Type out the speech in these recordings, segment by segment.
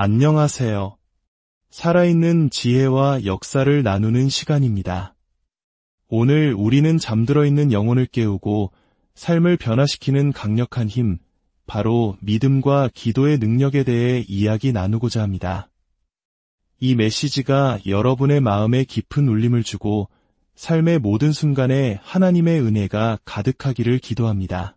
안녕하세요. 살아있는 지혜와 역사를 나누는 시간입니다. 오늘 우리는 잠들어 있는 영혼을 깨우고 삶을 변화시키는 강력한 힘, 바로 믿음과 기도의 능력에 대해 이야기 나누고자 합니다. 이 메시지가 여러분의 마음에 깊은 울림을 주고 삶의 모든 순간에 하나님의 은혜가 가득하기를 기도합니다.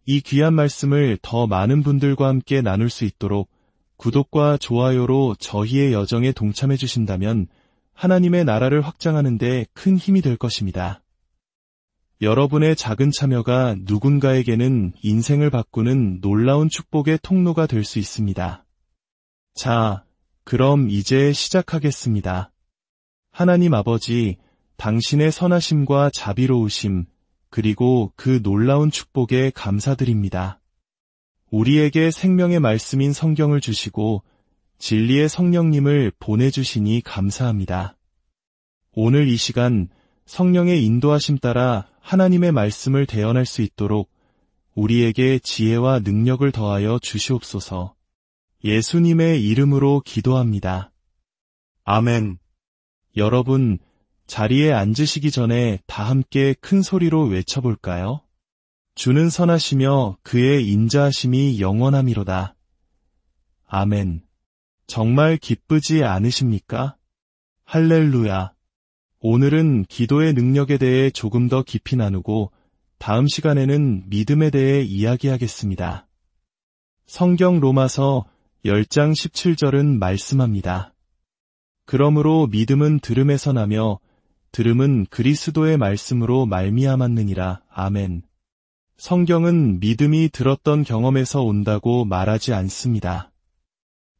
이 귀한 말씀을 더 많은 분들과 함께 나눌 수 있도록 구독과 좋아요로 저희의 여정에 동참해 주신다면 하나님의 나라를 확장하는 데 큰 힘이 될 것입니다. 여러분의 작은 참여가 누군가에게는 인생을 바꾸는 놀라운 축복의 통로가 될 수 있습니다. 자, 그럼 이제 시작하겠습니다. 하나님 아버지, 당신의 선하심과 자비로우심, 그리고 그 놀라운 축복에 감사드립니다. 우리에게 생명의 말씀인 성경을 주시고 진리의 성령님을 보내주시니 감사합니다. 오늘 이 시간 성령의 인도하심 따라 하나님의 말씀을 대언할 수 있도록 우리에게 지혜와 능력을 더하여 주시옵소서. 예수님의 이름으로 기도합니다. 아멘. 여러분, 자리에 앉으시기 전에 다 함께 큰 소리로 외쳐볼까요? 주는 선하시며 그의 인자하심이 영원하미로다. 아멘. 정말 기쁘지 않으십니까? 할렐루야. 오늘은 기도의 능력에 대해 조금 더 깊이 나누고 다음 시간에는 믿음에 대해 이야기하겠습니다. 성경 로마서 10장 17절은 말씀합니다. 그러므로 믿음은 들음에서 나며 들음은 그리스도의 말씀으로 말미암았느니라. 아멘. 성경은 믿음이 들었던 경험에서 온다고 말하지 않습니다.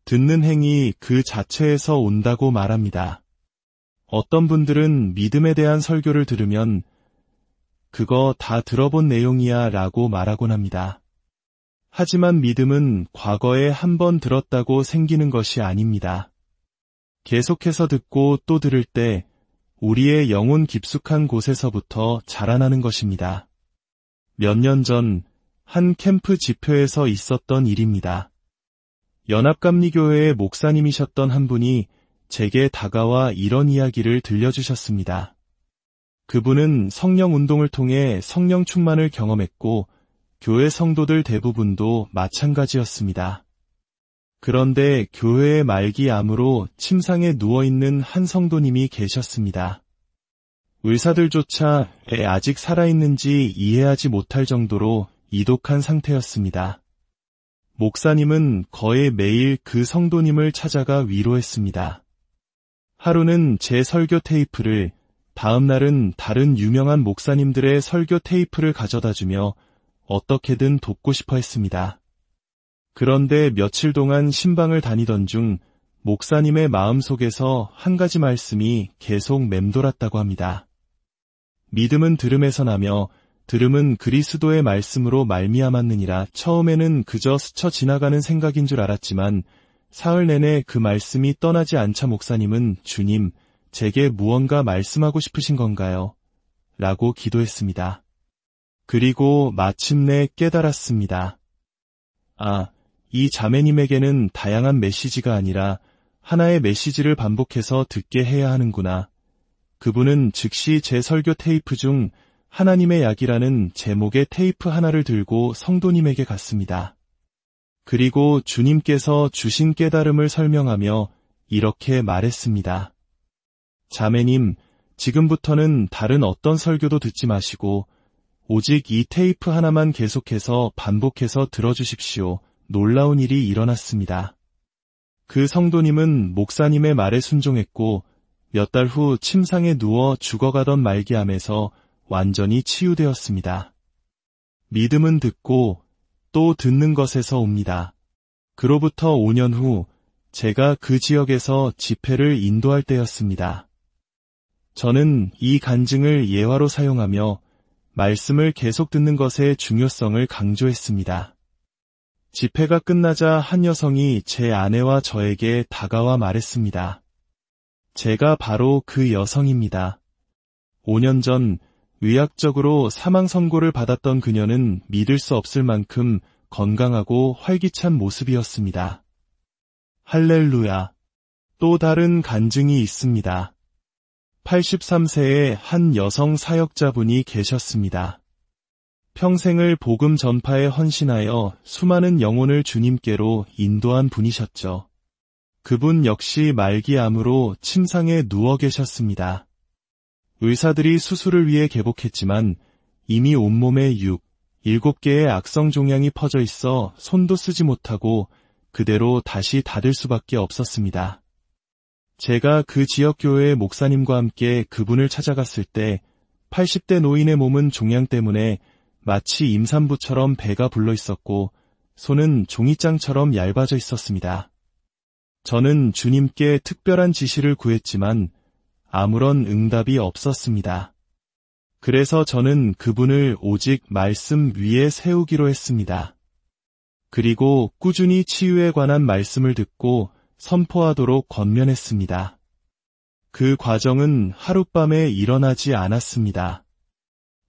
듣는 행위 그 자체에서 온다고 말합니다. 어떤 분들은 믿음에 대한 설교를 들으면 그거 다 들어본 내용이야 라고 말하곤 합니다. 하지만 믿음은 과거에 한 번 들었다고 생기는 것이 아닙니다. 계속해서 듣고 또 들을 때 우리의 영혼 깊숙한 곳에서부터 자라나는 것입니다. 몇 년 전 한 캠프 집회에서 있었던 일입니다. 연합감리교회의 목사님이셨던 한 분이 제게 다가와 이런 이야기를 들려주셨습니다. 그분은 성령 운동을 통해 성령 충만을 경험했고 교회 성도들 대부분도 마찬가지였습니다. 그런데 교회의 말기암으로 침상에 누워있는 한 성도님이 계셨습니다. 의사들조차 아직 살아있는지 이해하지 못할 정도로 이독한 상태였습니다. 목사님은 거의 매일 그 성도님을 찾아가 위로했습니다. 하루는 제 설교 테이프를, 다음 날은 다른 유명한 목사님들의 설교 테이프를 가져다주며 어떻게든 돕고 싶어 했습니다. 그런데 며칠 동안 신방을 다니던 중 목사님의 마음속에서 한 가지 말씀이 계속 맴돌았다고 합니다. 믿음은 들음에서 나며 들음은 그리스도의 말씀으로 말미암았느니라. 처음에는 그저 스쳐 지나가는 생각인 줄 알았지만 사흘 내내 그 말씀이 떠나지 않자 목사님은 주님, 제게 무언가 말씀하고 싶으신 건가요? 라고 기도했습니다. 그리고 마침내 깨달았습니다. 이 자매님에게는 다양한 메시지가 아니라 하나의 메시지를 반복해서 듣게 해야 하는구나. 그분은 즉시 제 설교 테이프 중 하나님의 약이라는 제목의 테이프 하나를 들고 성도님에게 갔습니다. 그리고 주님께서 주신 깨달음을 설명하며 이렇게 말했습니다. 자매님, 지금부터는 다른 어떤 설교도 듣지 마시고 오직 이 테이프 하나만 계속해서 반복해서 들어주십시오. 놀라운 일이 일어났습니다. 그 성도님은 목사님의 말에 순종했고 몇 달 후 침상에 누워 죽어가던 말기암에서 완전히 치유되었습니다. 믿음은 듣고 또 듣는 것에서 옵니다. 그로부터 5년 후 제가 그 지역에서 집회를 인도할 때였습니다. 저는 이 간증을 예화로 사용하며 말씀을 계속 듣는 것의 중요성을 강조했습니다. 집회가 끝나자 한 여성이 제 아내와 저에게 다가와 말했습니다. 제가 바로 그 여성입니다. 5년 전 의학적으로 사망 선고를 받았던 그녀는 믿을 수 없을 만큼 건강하고 활기찬 모습이었습니다. 할렐루야. 또 다른 간증이 있습니다. 83세의 한 여성 사역자분이 계셨습니다. 평생을 복음 전파에 헌신하여 수많은 영혼을 주님께로 인도한 분이셨죠. 그분 역시 말기암으로 침상에 누워 계셨습니다. 의사들이 수술을 위해 개복했지만 이미 온몸에 7개의 악성 종양이 퍼져 있어 손도 쓰지 못하고 그대로 다시 닫을 수밖에 없었습니다. 제가 그 지역 교회의 목사님과 함께 그분을 찾아갔을 때 80대 노인의 몸은 종양 때문에 마치 임산부처럼 배가 불러 있었고 손은 종이장처럼 얇아져 있었습니다. 저는 주님께 특별한 지시를 구했지만 아무런 응답이 없었습니다. 그래서 저는 그분을 오직 말씀 위에 세우기로 했습니다. 그리고 꾸준히 치유에 관한 말씀을 듣고 선포하도록 권면했습니다. 그 과정은 하룻밤에 일어나지 않았습니다.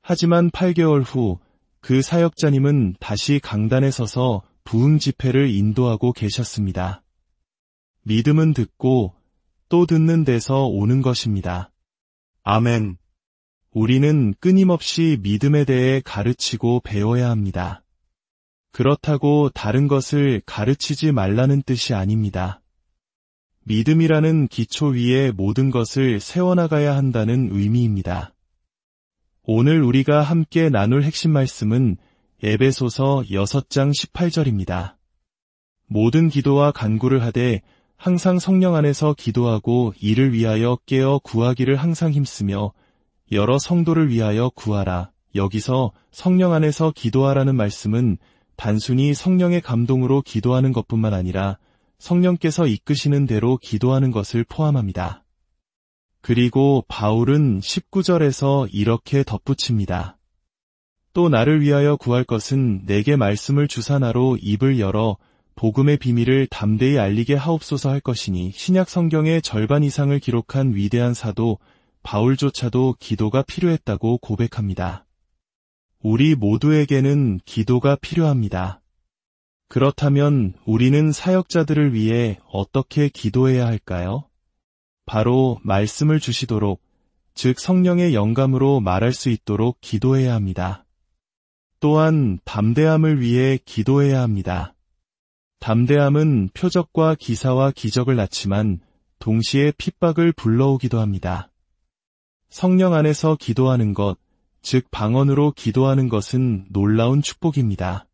하지만 8개월 후 그 사역자님은 다시 강단에 서서 부흥 집회를 인도하고 계셨습니다. 믿음은 듣고 또 듣는 데서 오는 것입니다. 아멘. 우리는 끊임없이 믿음에 대해 가르치고 배워야 합니다. 그렇다고 다른 것을 가르치지 말라는 뜻이 아닙니다. 믿음이라는 기초 위에 모든 것을 세워나가야 한다는 의미입니다. 오늘 우리가 함께 나눌 핵심 말씀은 에베소서 6장 18절입니다. 모든 기도와 간구를 하되 항상 성령 안에서 기도하고 이를 위하여 깨어 구하기를 항상 힘쓰며 여러 성도를 위하여 구하라. 여기서 성령 안에서 기도하라는 말씀은 단순히 성령의 감동으로 기도하는 것뿐만 아니라 성령께서 이끄시는 대로 기도하는 것을 포함합니다. 그리고 바울은 19절에서 이렇게 덧붙입니다. 또 나를 위하여 구할 것은 내게 말씀을 주사 나로 입을 열어 복음의 비밀을 담대히 알리게 하옵소서 할 것이니 신약 성경의 절반 이상을 기록한 위대한 사도 바울조차도 기도가 필요했다고 고백합니다. 우리 모두에게는 기도가 필요합니다. 그렇다면 우리는 사역자들을 위해 어떻게 기도해야 할까요? 바로 말씀을 주시도록, 즉 성령의 영감으로 말할 수 있도록 기도해야 합니다. 또한 담대함을 위해 기도해야 합니다. 담대함은 표적과 기사와 기적을 낳지만 동시에 핍박을 불러오기도 합니다. 성령 안에서 기도하는 것, 즉 방언으로 기도하는 것은 놀라운 축복입니다.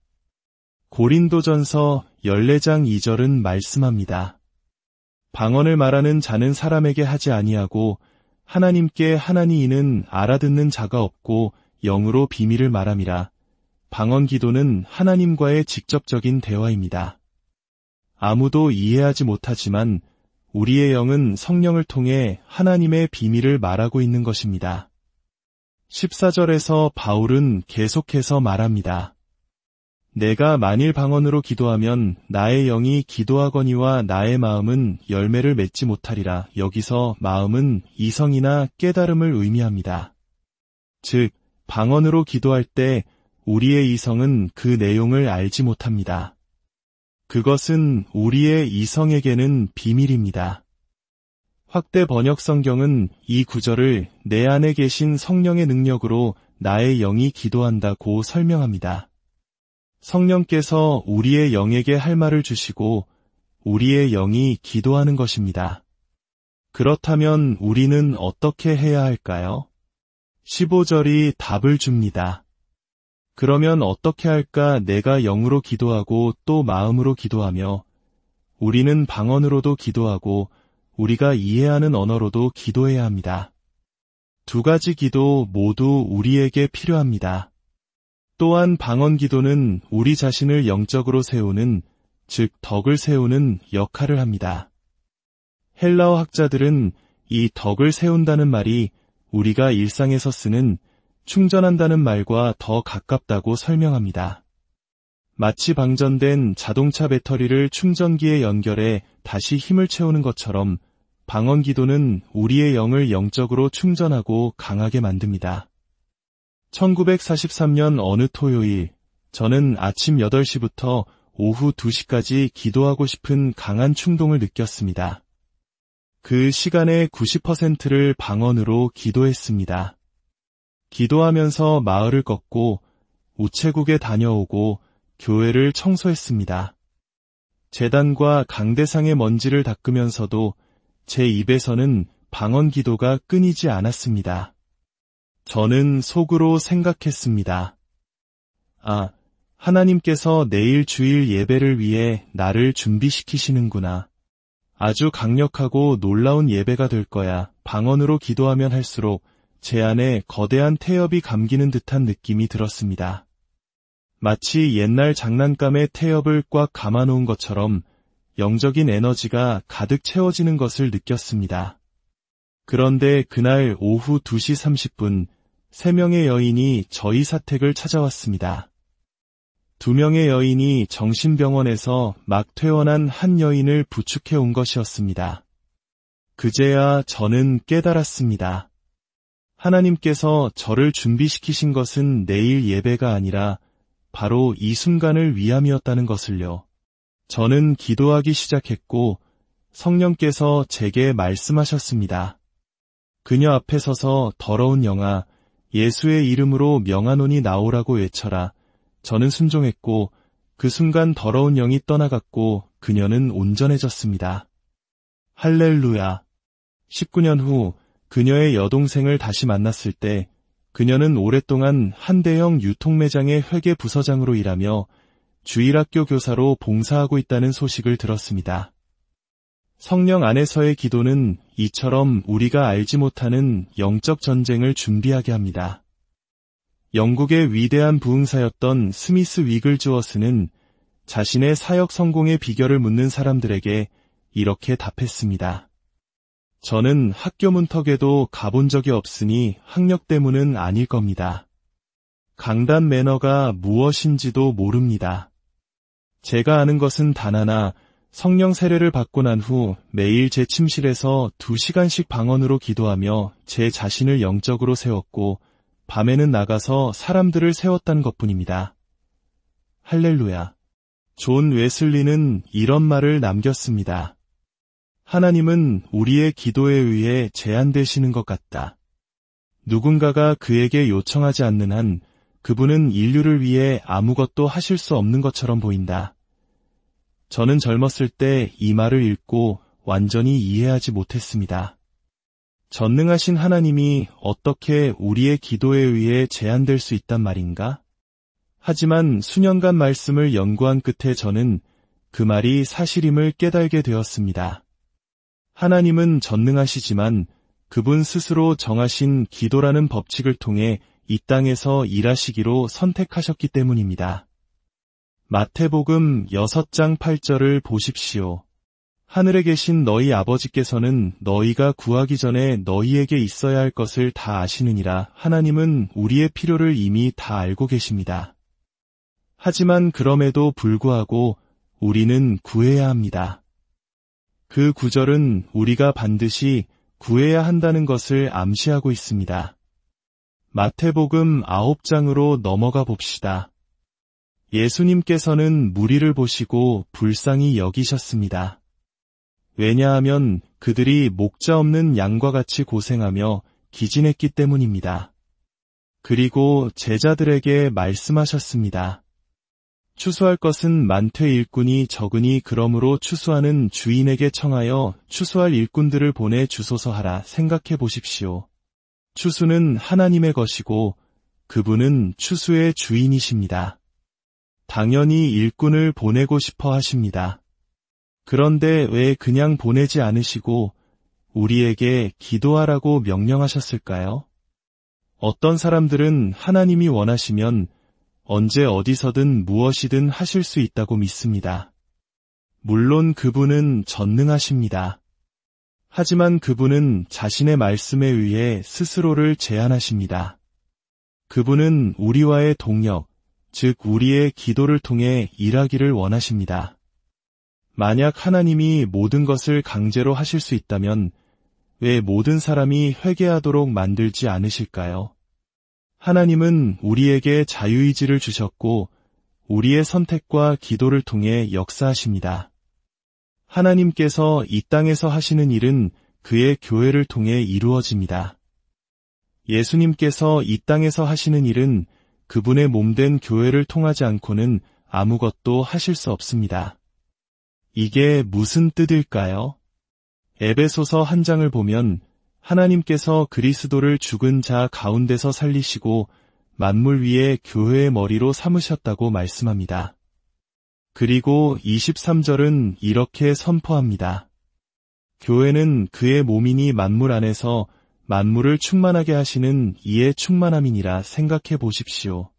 고린도전서 14장 2절은 말씀합니다. 방언을 말하는 자는 사람에게 하지 아니하고 하나님께 하나니 이는 알아듣는 자가 없고 영으로 비밀을 말함이라. 방언 기도는 하나님과의 직접적인 대화입니다. 아무도 이해하지 못하지만 우리의 영은 성령을 통해 하나님의 비밀을 말하고 있는 것입니다. 14절에서 바울은 계속해서 말합니다. 내가 만일 방언으로 기도하면 나의 영이 기도하거니와 나의 마음은 열매를 맺지 못하리라. 여기서 마음은 이성이나 깨달음을 의미합니다. 즉, 방언으로 기도할 때 우리의 이성은 그 내용을 알지 못합니다. 그것은 우리의 이성에게는 비밀입니다. 확대 번역 성경은 이 구절을 내 안에 계신 성령의 능력으로 나의 영이 기도한다고 설명합니다. 성령께서 우리의 영에게 할 말을 주시고 우리의 영이 기도하는 것입니다. 그렇다면 우리는 어떻게 해야 할까요? 15절이 답을 줍니다. 그러면 어떻게 할까? 내가 영으로 기도하고 또 마음으로 기도하며 우리는 방언으로도 기도하고 우리가 이해하는 언어로도 기도해야 합니다. 두 가지 기도 모두 우리에게 필요합니다. 또한 방언 기도는 우리 자신을 영적으로 세우는, 즉 덕을 세우는 역할을 합니다. 헬라어 학자들은 이 덕을 세운다는 말이 우리가 일상에서 쓰는 충전한다는 말과 더 가깝다고 설명합니다. 마치 방전된 자동차 배터리를 충전기에 연결해 다시 힘을 채우는 것처럼 방언 기도는 우리의 영을 영적으로 충전하고 강하게 만듭니다. 1943년 어느 토요일, 저는 아침 8시부터 오후 2시까지 기도하고 싶은 강한 충동을 느꼈습니다. 그 시간의 90%를 방언으로 기도했습니다. 기도하면서 마을을 걷고 우체국에 다녀오고 교회를 청소했습니다. 제단과 강대상의 먼지를 닦으면서도 제 입에서는 방언 기도가 끊이지 않았습니다. 저는 속으로 생각했습니다. 하나님께서 내일 주일 예배를 위해 나를 준비시키시는구나. 아주 강력하고 놀라운 예배가 될 거야. 방언으로 기도하면 할수록 제 안에 거대한 태엽이 감기는 듯한 느낌이 들었습니다. 마치 옛날 장난감에 태엽을 꽉 감아놓은 것처럼 영적인 에너지가 가득 채워지는 것을 느꼈습니다. 그런데 그날 오후 2시 30분, 3명의 여인이 저희 사택을 찾아왔습니다. 2명의 여인이 정신병원에서 막 퇴원한 한 여인을 부축해 온 것이었습니다. 그제야 저는 깨달았습니다. 하나님께서 저를 준비시키신 것은 내일 예배가 아니라 바로 이 순간을 위함이었다는 것을요. 저는 기도하기 시작했고 성령께서 제게 말씀하셨습니다. 그녀 앞에 서서 더러운 영아, 예수의 이름으로 명하노니 나오라고 외쳐라. 저는 순종했고 그 순간 더러운 영이 떠나갔고 그녀는 온전해졌습니다. 할렐루야. 19년 후 그녀의 여동생을 다시 만났을 때 그녀는 오랫동안 한대형 유통매장의 회계 부서장으로 일하며 주일학교 교사로 봉사하고 있다는 소식을 들었습니다. 성령 안에서의 기도는 이처럼 우리가 알지 못하는 영적 전쟁을 준비하게 합니다. 영국의 위대한 부흥사였던 스미스 위글즈워스는 자신의 사역 성공의 비결을 묻는 사람들에게 이렇게 답했습니다. 저는 학교 문턱에도 가본 적이 없으니 학력 때문은 아닐 겁니다. 강단 매너가 무엇인지도 모릅니다. 제가 아는 것은 단 하나, 성령 세례를 받고 난 후 매일 제 침실에서 2시간씩 방언으로 기도하며 제 자신을 영적으로 세웠고 밤에는 나가서 사람들을 세웠다는 것뿐입니다. 할렐루야. 존 웨슬리는 이런 말을 남겼습니다. 하나님은 우리의 기도에 의해 제한되시는 것 같다. 누군가가 그에게 요청하지 않는 한 그분은 인류를 위해 아무것도 하실 수 없는 것처럼 보인다. 저는 젊었을 때 이 말을 읽고 완전히 이해하지 못했습니다. 전능하신 하나님이 어떻게 우리의 기도에 의해 제한될 수 있단 말인가? 하지만 수년간 말씀을 연구한 끝에 저는 그 말이 사실임을 깨달게 되었습니다. 하나님은 전능하시지만 그분 스스로 정하신 기도라는 법칙을 통해 이 땅에서 일하시기로 선택하셨기 때문입니다. 마태복음 6장 8절을 보십시오. 하늘에 계신 너희 아버지께서는 너희가 구하기 전에 너희에게 있어야 할 것을 다 아시느니라. 하나님은 우리의 필요를 이미 다 알고 계십니다. 하지만 그럼에도 불구하고 우리는 구해야 합니다. 그 구절은 우리가 반드시 구해야 한다는 것을 암시하고 있습니다. 마태복음 9장으로 넘어가 봅시다. 예수님께서는 무리를 보시고 불쌍히 여기셨습니다. 왜냐하면 그들이 목자 없는 양과 같이 고생하며 기진했기 때문입니다. 그리고 제자들에게 말씀하셨습니다. 추수할 것은 많되 일꾼이 적으니 그러므로 추수하는 주인에게 청하여 추수할 일꾼들을 보내 주소서 하라. 생각해 보십시오. 추수는 하나님의 것이고 그분은 추수의 주인이십니다. 당연히 일꾼을 보내고 싶어 하십니다. 그런데 왜 그냥 보내지 않으시고 우리에게 기도하라고 명령하셨을까요? 어떤 사람들은 하나님이 원하시면 언제 어디서든 무엇이든 하실 수 있다고 믿습니다. 물론 그분은 전능하십니다. 하지만 그분은 자신의 말씀에 의해 스스로를 제한하십니다. 그분은 우리와의 동력, 즉 우리의 기도를 통해 일하기를 원하십니다. 만약 하나님이 모든 것을 강제로 하실 수 있다면 왜 모든 사람이 회개하도록 만들지 않으실까요? 하나님은 우리에게 자유의지를 주셨고 우리의 선택과 기도를 통해 역사하십니다. 하나님께서 이 땅에서 하시는 일은 그의 교회를 통해 이루어집니다. 예수님께서 이 땅에서 하시는 일은 그분의 몸된 교회를 통하지 않고는 아무것도 하실 수 없습니다. 이게 무슨 뜻일까요? 에베소서 1장을 보면 하나님께서 그리스도를 죽은 자 가운데서 살리시고 만물 위에 교회의 머리로 삼으셨다고 말씀합니다. 그리고 23절은 이렇게 선포합니다. 교회는 그의 몸이니 만물 안에서 만물을 충만하게 하시는 이의 충만함이니라 생각해 보십시오.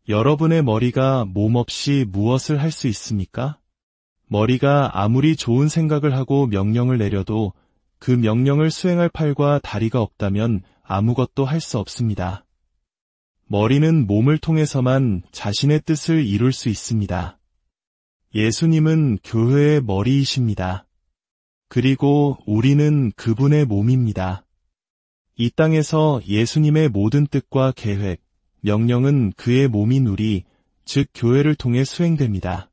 여러분의 머리가 몸 없이 무엇을 할 수 있습니까? 머리가 아무리 좋은 생각을 하고 명령을 내려도 그 명령을 수행할 팔과 다리가 없다면 아무것도 할 수 없습니다. 머리는 몸을 통해서만 자신의 뜻을 이룰 수 있습니다. 예수님은 교회의 머리이십니다. 그리고 우리는 그분의 몸입니다. 이 땅에서 예수님의 모든 뜻과 계획, 명령은 그의 몸인 우리, 즉 교회를 통해 수행됩니다.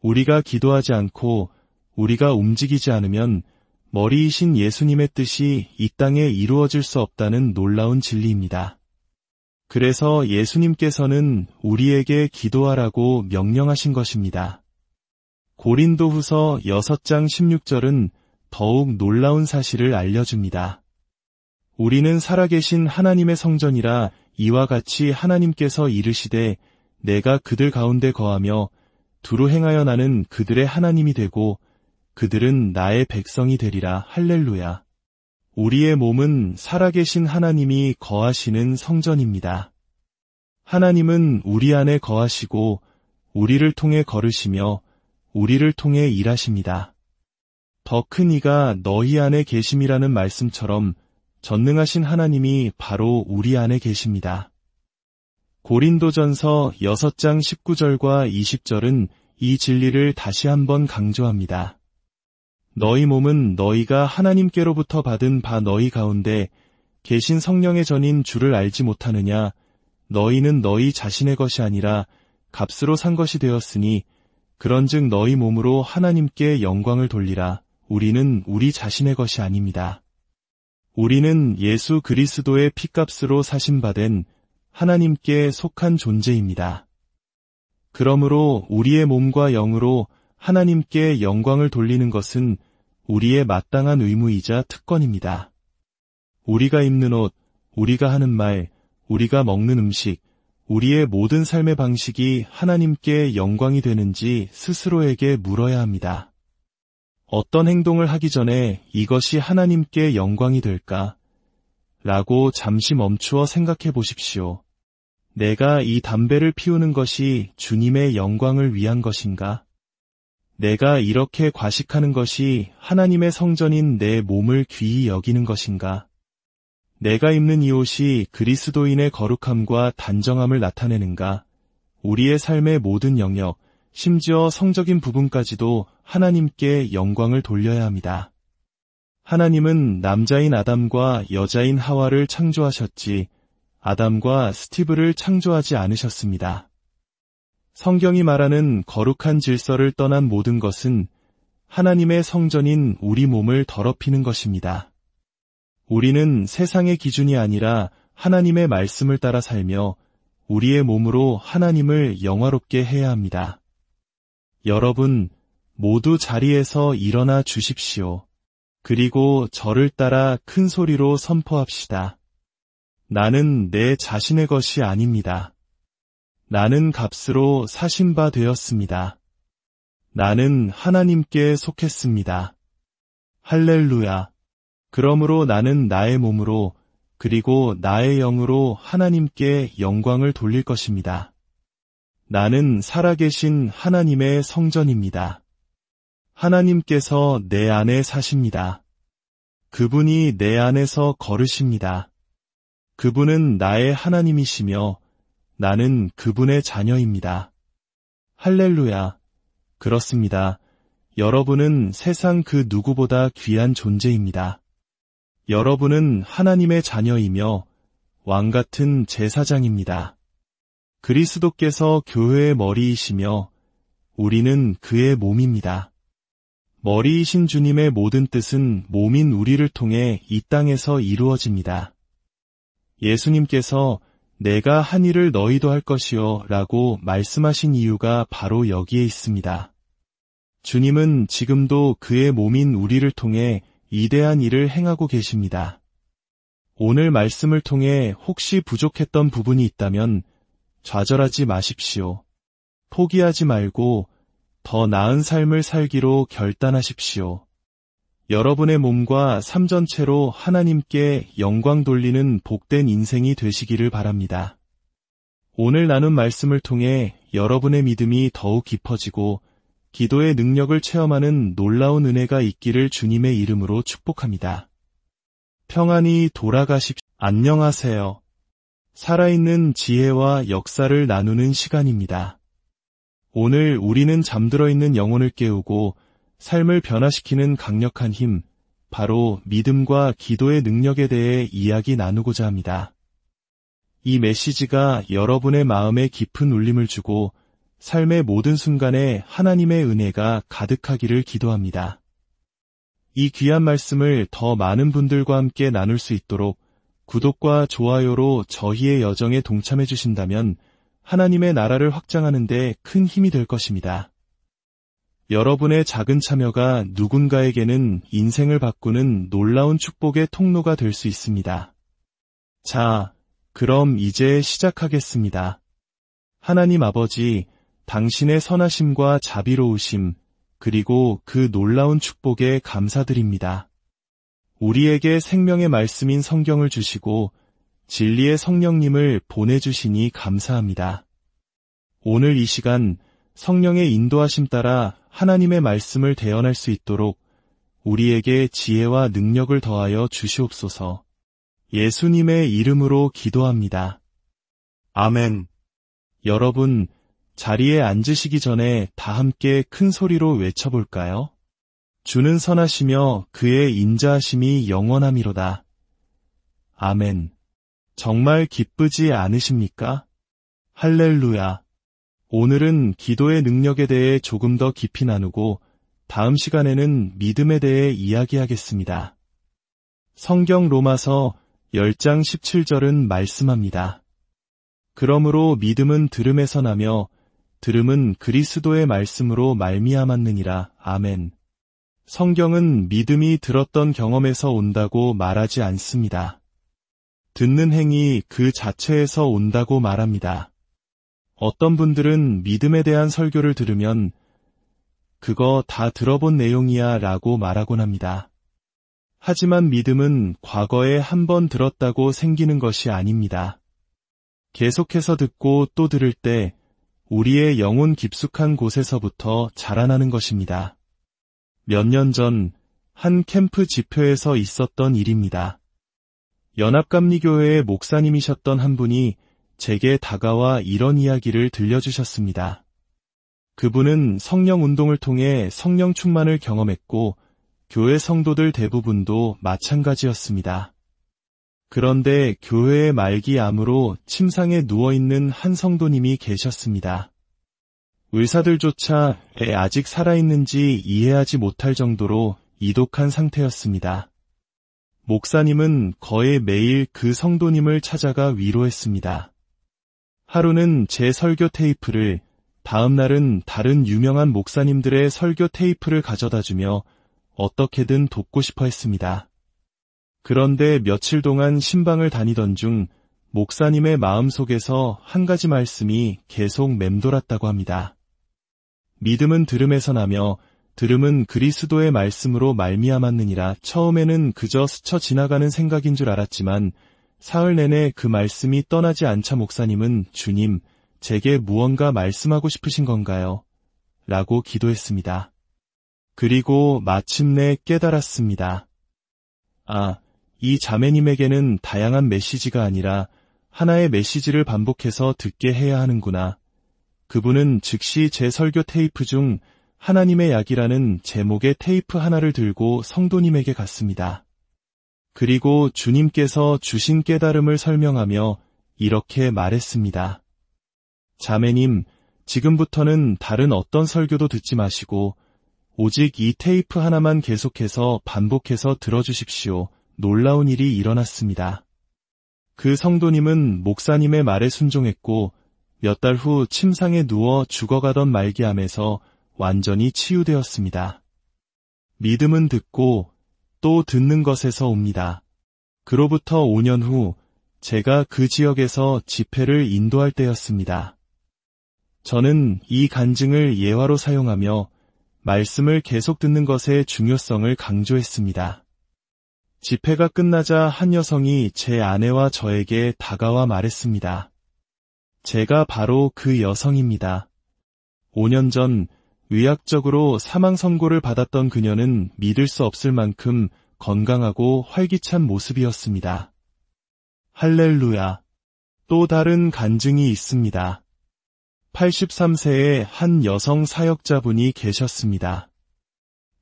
우리가 기도하지 않고 우리가 움직이지 않으면 머리이신 예수님의 뜻이 이 땅에 이루어질 수 없다는 놀라운 진리입니다. 그래서 예수님께서는 우리에게 기도하라고 명령하신 것입니다. 고린도후서 6장 16절은 더욱 놀라운 사실을 알려줍니다. 우리는 살아계신 하나님의 성전이라 이와 같이 하나님께서 이르시되 내가 그들 가운데 거하며 두루 행하여 나는 그들의 하나님이 되고 그들은 나의 백성이 되리라. 할렐루야. 우리의 몸은 살아계신 하나님이 거하시는 성전입니다. 하나님은 우리 안에 거하시고 우리를 통해 걸으시며 우리를 통해 일하십니다. 더 큰 이가 너희 안에 계심이라는 말씀처럼 전능하신 하나님이 바로 우리 안에 계십니다. 고린도전서 6장 19절과 20절은 이 진리를 다시 한번 강조합니다. 너희 몸은 너희가 하나님께로부터 받은 바 너희 가운데 계신 성령의 전인 주를 알지 못하느냐? 너희는 너희 자신의 것이 아니라 값으로 산 것이 되었으니 그런즉 너희 몸으로 하나님께 영광을 돌리라. 우리는 우리 자신의 것이 아닙니다. 우리는 예수 그리스도의 피값으로 사심받은 하나님께 속한 존재입니다. 그러므로 우리의 몸과 영으로 하나님께 영광을 돌리는 것은 우리의 마땅한 의무이자 특권입니다. 우리가 입는 옷, 우리가 하는 말, 우리가 먹는 음식, 우리의 모든 삶의 방식이 하나님께 영광이 되는지 스스로에게 물어야 합니다. 어떤 행동을 하기 전에 이것이 하나님께 영광이 될까? 라고 잠시 멈추어 생각해 보십시오. 내가 이 담배를 피우는 것이 주님의 영광을 위한 것인가? 내가 이렇게 과식하는 것이 하나님의 성전인 내 몸을 귀히 여기는 것인가? 내가 입는 이 옷이 그리스도인의 거룩함과 단정함을 나타내는가? 우리의 삶의 모든 영역, 심지어 성적인 부분까지도 하나님께 영광을 돌려야 합니다. 하나님은 남자인 아담과 여자인 하와를 창조하셨지 아담과 스티브를 창조하지 않으셨습니다. 성경이 말하는 거룩한 질서를 떠난 모든 것은 하나님의 성전인 우리 몸을 더럽히는 것입니다. 우리는 세상의 기준이 아니라 하나님의 말씀을 따라 살며 우리의 몸으로 하나님을 영화롭게 해야 합니다. 여러분, 모두 자리에서 일어나 주십시오. 그리고 저를 따라 큰 소리로 선포합시다. 나는 내 자신의 것이 아닙니다. 나는 값으로 사신 바 되었습니다. 나는 하나님께 속했습니다. 할렐루야. 그러므로 나는 나의 몸으로 그리고 나의 영으로 하나님께 영광을 돌릴 것입니다. 나는 살아계신 하나님의 성전입니다. 하나님께서 내 안에 사십니다. 그분이 내 안에서 걸으십니다. 그분은 나의 하나님이시며 나는 그분의 자녀입니다. 할렐루야. 그렇습니다. 여러분은 세상 그 누구보다 귀한 존재입니다. 여러분은 하나님의 자녀이며 왕같은 제사장입니다. 그리스도께서 교회의 머리이시며 우리는 그의 몸입니다. 머리이신 주님의 모든 뜻은 몸인 우리를 통해 이 땅에서 이루어집니다. 예수님께서 내가 한 일을 너희도 할 것이요 라고 말씀하신 이유가 바로 여기에 있습니다. 주님은 지금도 그의 몸인 우리를 통해 위대한 일을 행하고 계십니다. 오늘 말씀을 통해 혹시 부족했던 부분이 있다면 좌절하지 마십시오. 포기하지 말고 더 나은 삶을 살기로 결단하십시오. 여러분의 몸과 삶 전체로 하나님께 영광 돌리는 복된 인생이 되시기를 바랍니다. 오늘 나눈 말씀을 통해 여러분의 믿음이 더욱 깊어지고 기도의 능력을 체험하는 놀라운 은혜가 있기를 주님의 이름으로 축복합니다. 평안히 돌아가십시오. 안녕하세요. 살아있는 지혜와 역사를 나누는 시간입니다. 오늘 우리는 잠들어 있는 영혼을 깨우고 삶을 변화시키는 강력한 힘, 바로 믿음과 기도의 능력에 대해 이야기 나누고자 합니다. 이 메시지가 여러분의 마음에 깊은 울림을 주고 삶의 모든 순간에 하나님의 은혜가 가득하기를 기도합니다. 이 귀한 말씀을 더 많은 분들과 함께 나눌 수 있도록 구독과 좋아요로 저희의 여정에 동참해 주신다면 하나님의 나라를 확장하는 데 큰 힘이 될 것입니다. 여러분의 작은 참여가 누군가에게는 인생을 바꾸는 놀라운 축복의 통로가 될 수 있습니다. 자, 그럼 이제 시작하겠습니다. 하나님 아버지, 당신의 선하심과 자비로우심, 그리고 그 놀라운 축복에 감사드립니다. 우리에게 생명의 말씀인 성경을 주시고 진리의 성령님을 보내주시니 감사합니다. 오늘 이 시간 성령의 인도하심 따라 하나님의 말씀을 대언할 수 있도록 우리에게 지혜와 능력을 더하여 주시옵소서. 예수님의 이름으로 기도합니다. 아멘. 여러분, 자리에 앉으시기 전에 다 함께 큰 소리로 외쳐볼까요? 주는 선하시며 그의 인자하심이 영원함이로다. 아멘. 정말 기쁘지 않으십니까? 할렐루야. 오늘은 기도의 능력에 대해 조금 더 깊이 나누고 다음 시간에는 믿음에 대해 이야기하겠습니다. 성경 로마서 10장 17절은 말씀합니다. 그러므로 믿음은 들음에서 나며 들음은 그리스도의 말씀으로 말미암았느니라. 아멘. 성경은 믿음이 들었던 경험에서 온다고 말하지 않습니다. 듣는 행위 그 자체에서 온다고 말합니다. 어떤 분들은 믿음에 대한 설교를 들으면 그거 다 들어본 내용이야 라고 말하곤 합니다. 하지만 믿음은 과거에 한 번 들었다고 생기는 것이 아닙니다. 계속해서 듣고 또 들을 때 우리의 영혼 깊숙한 곳에서부터 자라나는 것입니다. 몇 년 전 한 캠프 집회에서 있었던 일입니다. 연합감리교회의 목사님이셨던 한 분이 제게 다가와 이런 이야기를 들려주셨습니다. 그분은 성령 운동을 통해 성령 충만을 경험했고 교회 성도들 대부분도 마찬가지였습니다. 그런데 교회의 말기 암으로 침상에 누워있는 한 성도님이 계셨습니다. 의사들조차 아직 살아있는지 이해하지 못할 정도로 이독한 상태였습니다. 목사님은 거의 매일 그 성도님을 찾아가 위로했습니다. 하루는 제 설교 테이프를, 다음 날은 다른 유명한 목사님들의 설교 테이프를 가져다주며 어떻게든 돕고 싶어 했습니다. 그런데 며칠 동안 신방을 다니던 중 목사님의 마음속에서 한 가지 말씀이 계속 맴돌았다고 합니다. 믿음은 들음에서 나며 들음은 그리스도의 말씀으로 말미암았느니라. 처음에는 그저 스쳐 지나가는 생각인 줄 알았지만 사흘 내내 그 말씀이 떠나지 않자 목사님은 주님, 제게 무언가 말씀하고 싶으신 건가요? 라고 기도했습니다. 그리고 마침내 깨달았습니다. 이 자매님에게는 다양한 메시지가 아니라 하나의 메시지를 반복해서 듣게 해야 하는구나. 그분은 즉시 제 설교 테이프 중 하나님의 약이라는 제목의 테이프 하나를 들고 성도님에게 갔습니다. 그리고 주님께서 주신 깨달음을 설명하며 이렇게 말했습니다. 자매님, 지금부터는 다른 어떤 설교도 듣지 마시고 오직 이 테이프 하나만 계속해서 반복해서 들어주십시오. 놀라운 일이 일어났습니다. 그 성도님은 목사님의 말에 순종했고 몇 달 후 침상에 누워 죽어가던 말기암에서 완전히 치유되었습니다. 믿음은 듣고 또 듣는 것에서 옵니다. 그로부터 5년 후 제가 그 지역에서 집회를 인도할 때였습니다. 저는 이 간증을 예화로 사용하며 말씀을 계속 듣는 것의 중요성을 강조했습니다. 집회가 끝나자 한 여성이 제 아내와 저에게 다가와 말했습니다. 제가 바로 그 여성입니다. 5년 전 의학적으로 사망 선고를 받았던 그녀는 믿을 수 없을 만큼 건강하고 활기찬 모습이었습니다. 할렐루야. 또 다른 간증이 있습니다. 83세의 한 여성 사역자분이 계셨습니다.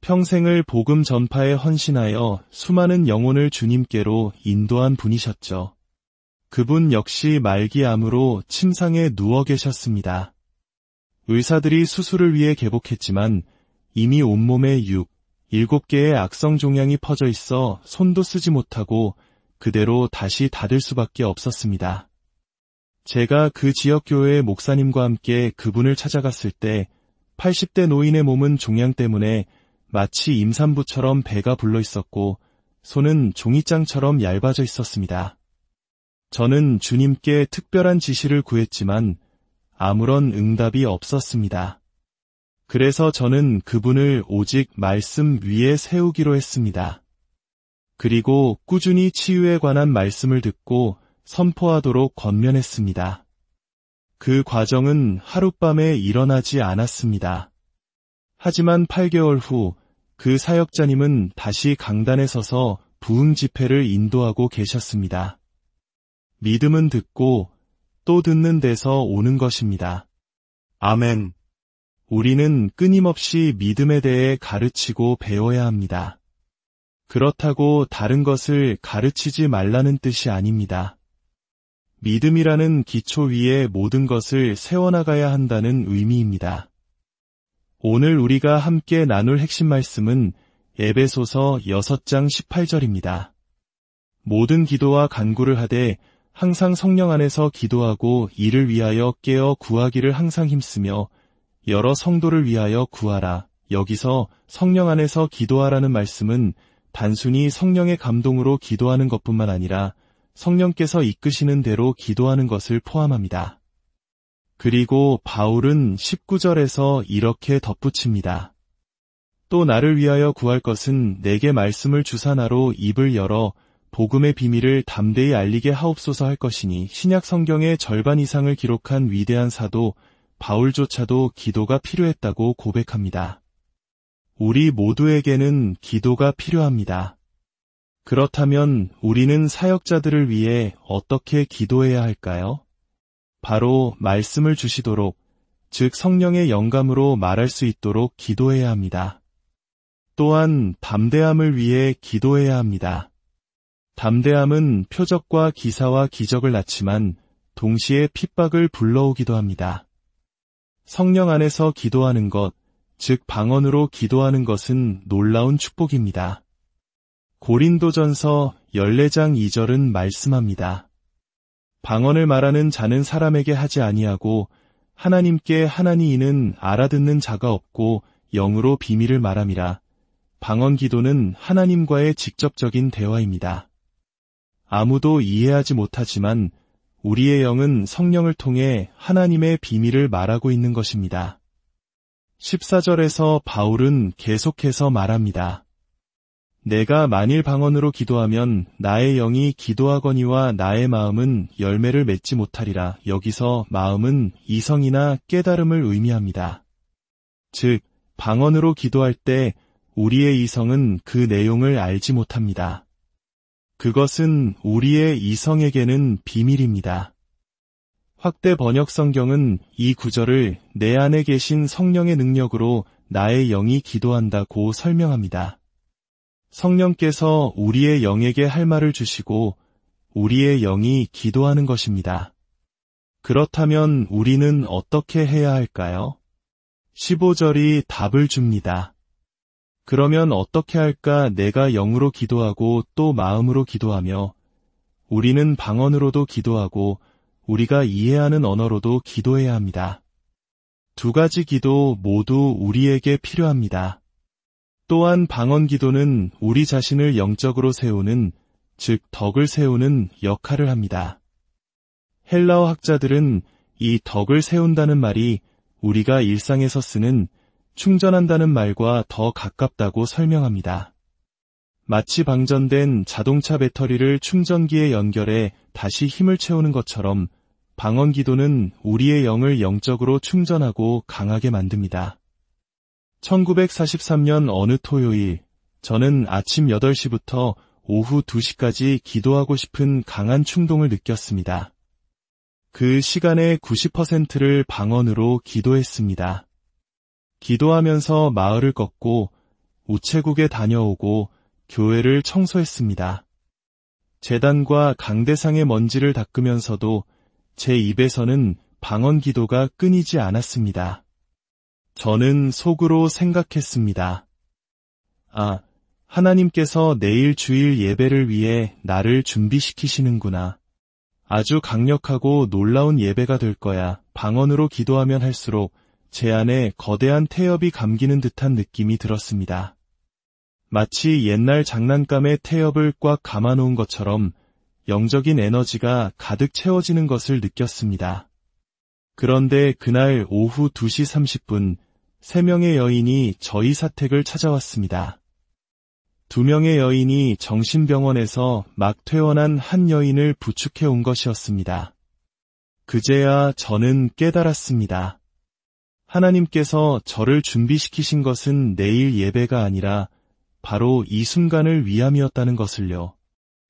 평생을 복음 전파에 헌신하여 수많은 영혼을 주님께로 인도한 분이셨죠. 그분 역시 말기암으로 침상에 누워 계셨습니다. 의사들이 수술을 위해 개복했지만 이미 온몸에 7개의 악성 종양이 퍼져 있어 손도 쓰지 못하고 그대로 다시 닫을 수밖에 없었습니다. 제가 그 지역 교회의 목사님과 함께 그분을 찾아갔을 때 80대 노인의 몸은 종양 때문에 마치 임산부처럼 배가 불러 있었고 손은 종이장처럼 얇아져 있었습니다. 저는 주님께 특별한 지시를 구했지만 아무런 응답이 없었습니다. 그래서 저는 그분을 오직 말씀 위에 세우기로 했습니다. 그리고 꾸준히 치유에 관한 말씀을 듣고 선포하도록 권면했습니다. 그 과정은 하룻밤에 일어나지 않았습니다. 하지만 8개월 후 그 사역자님은 다시 강단에 서서 부흥 집회를 인도하고 계셨습니다. 믿음은 듣고 또 듣는 데서 오는 것입니다. 아멘. 우리는 끊임없이 믿음에 대해 가르치고 배워야 합니다. 그렇다고 다른 것을 가르치지 말라는 뜻이 아닙니다. 믿음이라는 기초 위에 모든 것을 세워나가야 한다는 의미입니다. 오늘 우리가 함께 나눌 핵심 말씀은 에베소서 6장 18절입니다. 모든 기도와 간구를 하되 항상 성령 안에서 기도하고 이를 위하여 깨어 구하기를 항상 힘쓰며 여러 성도를 위하여 구하라. 여기서 성령 안에서 기도하라는 말씀은 단순히 성령의 감동으로 기도하는 것뿐만 아니라 성령께서 이끄시는 대로 기도하는 것을 포함합니다. 그리고 바울은 19절에서 이렇게 덧붙입니다. 또 나를 위하여 구할 것은 내게 말씀을 주사 나로 입을 열어 복음의 비밀을 담대히 알리게 하옵소서 할 것이니 신약 성경의 절반 이상을 기록한 위대한 사도 바울조차도 기도가 필요했다고 고백합니다. 우리 모두에게는 기도가 필요합니다. 그렇다면 우리는 사역자들을 위해 어떻게 기도해야 할까요? 바로 말씀을 주시도록, 즉 성령의 영감으로 말할 수 있도록 기도해야 합니다. 또한 담대함을 위해 기도해야 합니다. 담대함은 표적과 기사와 기적을 낳지만 동시에 핍박을 불러오기도 합니다. 성령 안에서 기도하는 것, 즉 방언으로 기도하는 것은 놀라운 축복입니다. 고린도전서 14장 2절은 말씀합니다. 방언을 말하는 자는 사람에게 하지 아니하고 하나님께 하나니 이는 알아듣는 자가 없고 영으로 비밀을 말함이라. 방언 기도는 하나님과의 직접적인 대화입니다. 아무도 이해하지 못하지만 우리의 영은 성령을 통해 하나님의 비밀을 말하고 있는 것입니다. 14절에서 바울은 계속해서 말합니다. 내가 만일 방언으로 기도하면 나의 영이 기도하거니와 나의 마음은 열매를 맺지 못하리라. 여기서 마음은 이성이나 깨달음을 의미합니다. 즉, 방언으로 기도할 때 우리의 이성은 그 내용을 알지 못합니다. 그것은 우리의 이성에게는 비밀입니다. 확대 번역 성경은 이 구절을 내 안에 계신 성령의 능력으로 나의 영이 기도한다고 설명합니다. 성령께서 우리의 영에게 할 말을 주시고 우리의 영이 기도하는 것입니다. 그렇다면 우리는 어떻게 해야 할까요? 15절이 답을 줍니다. 그러면 어떻게 할까? 내가 영으로 기도하고 또 마음으로 기도하며 우리는 방언으로도 기도하고 우리가 이해하는 언어로도 기도해야 합니다. 두 가지 기도 모두 우리에게 필요합니다. 또한 방언 기도는 우리 자신을 영적으로 세우는, 즉 덕을 세우는 역할을 합니다. 헬라어 학자들은 이 덕을 세운다는 말이 우리가 일상에서 쓰는 충전한다는 말과 더 가깝다고 설명합니다. 마치 방전된 자동차 배터리를 충전기에 연결해 다시 힘을 채우는 것처럼 방언 기도는 우리의 영을 영적으로 충전하고 강하게 만듭니다. 1943년 어느 토요일, 저는 아침 8시부터 오후 2시까지 기도하고 싶은 강한 충동을 느꼈습니다. 그 시간의 90%를 방언으로 기도했습니다. 기도하면서 마을을 걷고 우체국에 다녀오고 교회를 청소했습니다. 제단과 강대상의 먼지를 닦으면서도 제 입에서는 방언 기도가 끊이지 않았습니다. 저는 속으로 생각했습니다. 아, 하나님께서 내일 주일 예배를 위해 나를 준비시키시는구나. 아주 강력하고 놀라운 예배가 될 거야. 방언으로 기도하면 할수록 제 안에 거대한 태엽이 감기는 듯한 느낌이 들었습니다. 마치 옛날 장난감의 태엽을 꽉 감아놓은 것처럼 영적인 에너지가 가득 채워지는 것을 느꼈습니다. 그런데 그날 오후 2시 30분, 3명의 여인이 저희 사택을 찾아왔습니다. 2명의 여인이 정신병원에서 막 퇴원한 한 여인을 부축해 온 것이었습니다. 그제야 저는 깨달았습니다. 하나님께서 저를 준비시키신 것은 내일 예배가 아니라 바로 이 순간을 위함이었다는 것을요.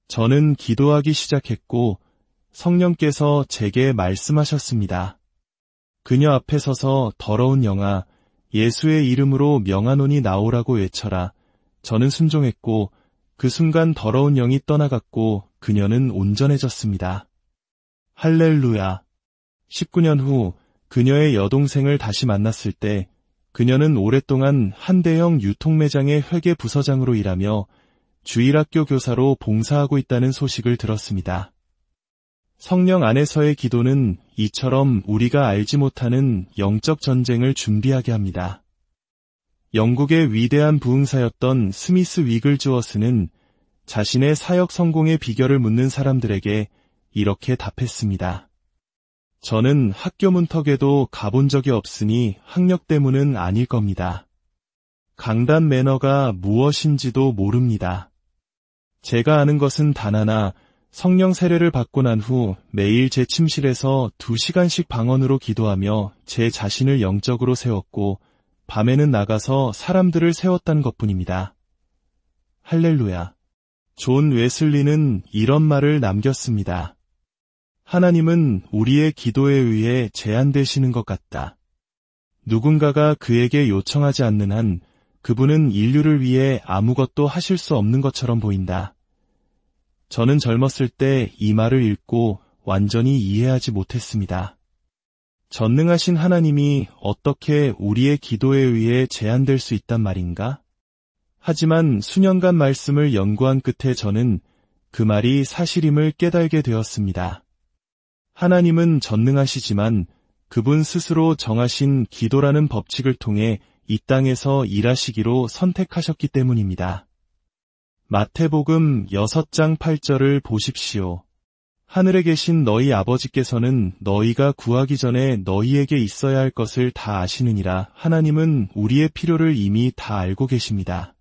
저는 기도하기 시작했고 성령께서 제게 말씀하셨습니다. 그녀 앞에 서서 더러운 영아, 예수의 이름으로 명하노니 나오라고 외쳐라. 저는 순종했고 그 순간 더러운 영이 떠나갔고 그녀는 온전해졌습니다. 할렐루야. 19년 후 그녀의 여동생을 다시 만났을 때 그녀는 오랫동안 한 대형 유통매장의 회계 부서장으로 일하며 주일학교 교사로 봉사하고 있다는 소식을 들었습니다. 성령 안에서의 기도는 이처럼 우리가 알지 못하는 영적 전쟁을 준비하게 합니다. 영국의 위대한 부흥사였던 스미스 위글즈워스는 자신의 사역 성공의 비결을 묻는 사람들에게 이렇게 답했습니다. 저는 학교 문턱에도 가본 적이 없으니 학력 때문은 아닐 겁니다. 강단 매너가 무엇인지도 모릅니다. 제가 아는 것은 단 하나, 성령 세례를 받고 난 후 매일 제 침실에서 2시간씩 방언으로 기도하며 제 자신을 영적으로 세웠고 밤에는 나가서 사람들을 세웠다는 것뿐입니다. 할렐루야. 존 웨슬리는 이런 말을 남겼습니다. 하나님은 우리의 기도에 의해 제한되시는 것 같다. 누군가가 그에게 요청하지 않는 한 그분은 인류를 위해 아무것도 하실 수 없는 것처럼 보인다. 저는 젊었을 때 이 말을 읽고 완전히 이해하지 못했습니다. 전능하신 하나님이 어떻게 우리의 기도에 의해 제한될 수 있단 말인가? 하지만 수년간 말씀을 연구한 끝에 저는 그 말이 사실임을 깨달게 되었습니다. 하나님은 전능하시지만 그분 스스로 정하신 기도라는 법칙을 통해 이 땅에서 일하시기로 선택하셨기 때문입니다. 마태복음 6장 8절을 보십시오. 하늘에 계신 너희 아버지께서는 너희가 구하기 전에 너희에게 있어야 할 것을 다 아시느니라. 하나님은 우리의 필요를 이미 다 알고 계십니다.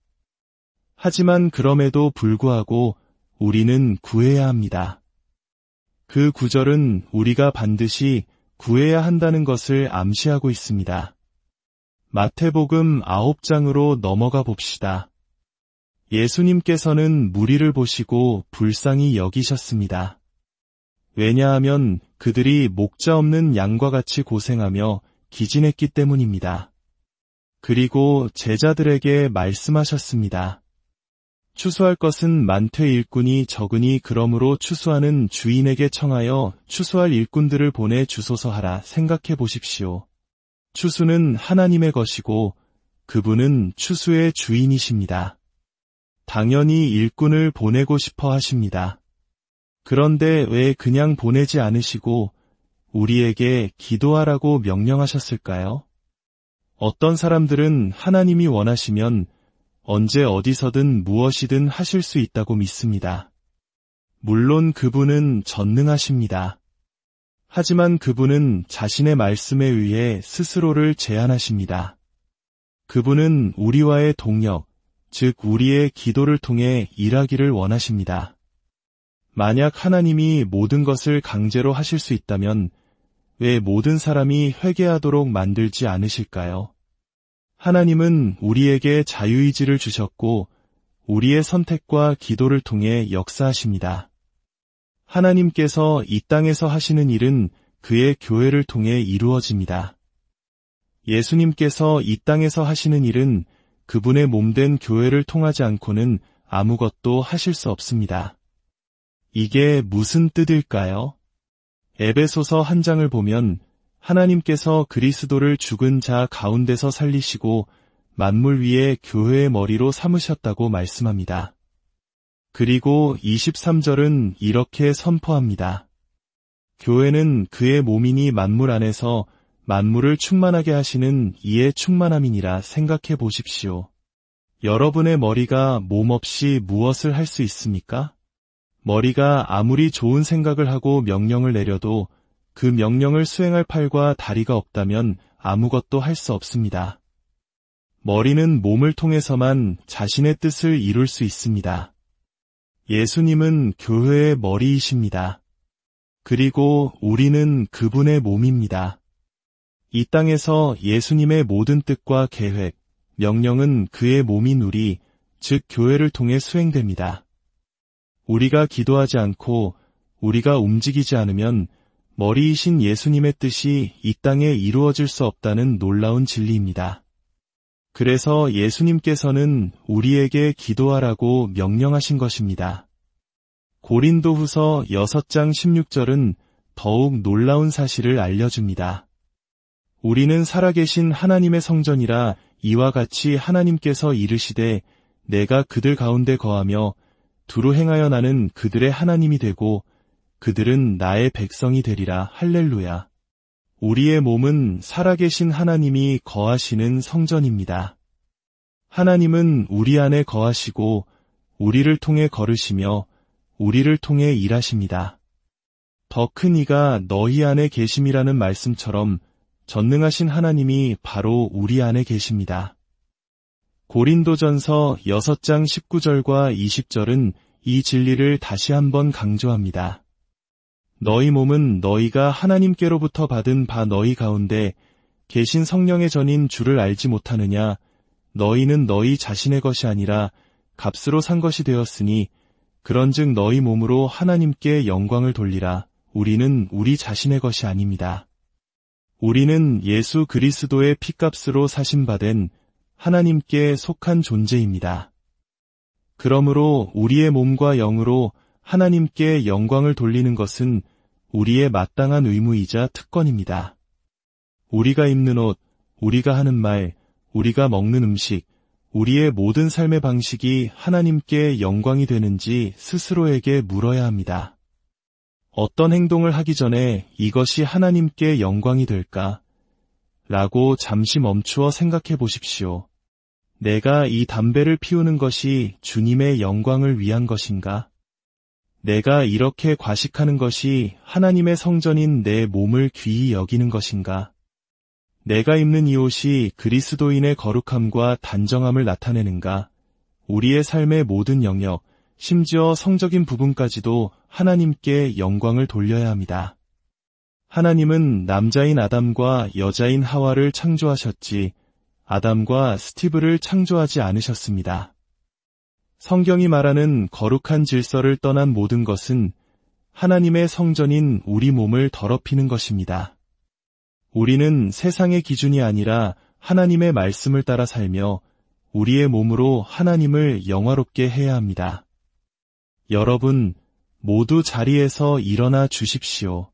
하지만 그럼에도 불구하고 우리는 구해야 합니다. 그 구절은 우리가 반드시 구해야 한다는 것을 암시하고 있습니다. 마태복음 9장으로 넘어가 봅시다. 예수님께서는 무리를 보시고 불쌍히 여기셨습니다. 왜냐하면 그들이 목자 없는 양과 같이 고생하며 기진했기 때문입니다. 그리고 제자들에게 말씀하셨습니다. 추수할 것은 많되 일꾼이 적으니 그러므로 추수하는 주인에게 청하여 추수할 일꾼들을 보내 주소서 하라 생각해 보십시오. 추수는 하나님의 것이고 그분은 추수의 주인이십니다. 당연히 일꾼을 보내고 싶어 하십니다. 그런데 왜 그냥 보내지 않으시고 우리에게 기도하라고 명령하셨을까요? 어떤 사람들은 하나님이 원하시면 언제 어디서든 무엇이든 하실 수 있다고 믿습니다. 물론 그분은 전능하십니다. 하지만 그분은 자신의 말씀에 의해 스스로를 제한하십니다. 그분은 우리와의 동역, 즉 우리의 기도를 통해 일하기를 원하십니다. 만약 하나님이 모든 것을 강제로 하실 수 있다면 왜 모든 사람이 회개하도록 만들지 않으실까요? 하나님은 우리에게 자유의지를 주셨고 우리의 선택과 기도를 통해 역사하십니다. 하나님께서 이 땅에서 하시는 일은 그의 교회를 통해 이루어집니다. 예수님께서 이 땅에서 하시는 일은 그분의 몸된 교회를 통하지 않고는 아무것도 하실 수 없습니다. 이게 무슨 뜻일까요? 에베소서 1장을 보면 하나님께서 그리스도를 죽은 자 가운데서 살리시고 만물 위에 교회의 머리로 삼으셨다고 말씀합니다. 그리고 23절은 이렇게 선포합니다. 교회는 그의 몸이니 만물 안에서 만물을 충만하게 하시는 이의 충만함이니라 생각해 보십시오. 여러분의 머리가 몸 없이 무엇을 할 수 있습니까? 머리가 아무리 좋은 생각을 하고 명령을 내려도 그 명령을 수행할 팔과 다리가 없다면 아무것도 할 수 없습니다. 머리는 몸을 통해서만 자신의 뜻을 이룰 수 있습니다. 예수님은 교회의 머리이십니다. 그리고 우리는 그분의 몸입니다. 이 땅에서 예수님의 모든 뜻과 계획, 명령은 그의 몸인 우리, 즉 교회를 통해 수행됩니다. 우리가 기도하지 않고 우리가 움직이지 않으면 머리이신 예수님의 뜻이 이 땅에 이루어질 수 없다는 놀라운 진리입니다. 그래서 예수님께서는 우리에게 기도하라고 명령하신 것입니다. 고린도후서 6장 16절은 더욱 놀라운 사실을 알려줍니다. 우리는 살아계신 하나님의 성전이라 이와 같이 하나님께서 이르시되 내가 그들 가운데 거하며 두루 행하여 나는 그들의 하나님이 되고 그들은 나의 백성이 되리라. 할렐루야. 우리의 몸은 살아계신 하나님이 거하시는 성전입니다. 하나님은 우리 안에 거하시고 우리를 통해 걸으시며 우리를 통해 일하십니다. 더 큰 이가 너희 안에 계심이라는 말씀처럼 전능하신 하나님이 바로 우리 안에 계십니다. 고린도전서 6장 19절과 20절은 이 진리를 다시 한번 강조합니다. 너희 몸은 너희가 하나님께로부터 받은 바 너희 가운데 계신 성령의 전인 주를 알지 못하느냐? 너희는 너희 자신의 것이 아니라 값으로 산 것이 되었으니 그런즉 너희 몸으로 하나님께 영광을 돌리라. 우리는 우리 자신의 것이 아닙니다. 우리는 예수 그리스도의 피값으로 사심받은 하나님께 속한 존재입니다. 그러므로 우리의 몸과 영으로 하나님께 영광을 돌리는 것은 우리의 마땅한 의무이자 특권입니다. 우리가 입는 옷, 우리가 하는 말, 우리가 먹는 음식, 우리의 모든 삶의 방식이 하나님께 영광이 되는지 스스로에게 물어야 합니다. 어떤 행동을 하기 전에 이것이 하나님께 영광이 될까? 라고 잠시 멈추어 생각해 보십시오. 내가 이 담배를 피우는 것이 주님의 영광을 위한 것인가? 내가 이렇게 과식하는 것이 하나님의 성전인 내 몸을 귀히 여기는 것인가? 내가 입는 이 옷이 그리스도인의 거룩함과 단정함을 나타내는가? 우리의 삶의 모든 영역, 심지어 성적인 부분까지도 하나님께 영광을 돌려야 합니다. 하나님은 남자인 아담과 여자인 하와를 창조하셨지 아담과 스티브를 창조하지 않으셨습니다. 성경이 말하는 거룩한 질서를 떠난 모든 것은 하나님의 성전인 우리 몸을 더럽히는 것입니다. 우리는 세상의 기준이 아니라 하나님의 말씀을 따라 살며 우리의 몸으로 하나님을 영화롭게 해야 합니다. 여러분, 모두 자리에서 일어나 주십시오.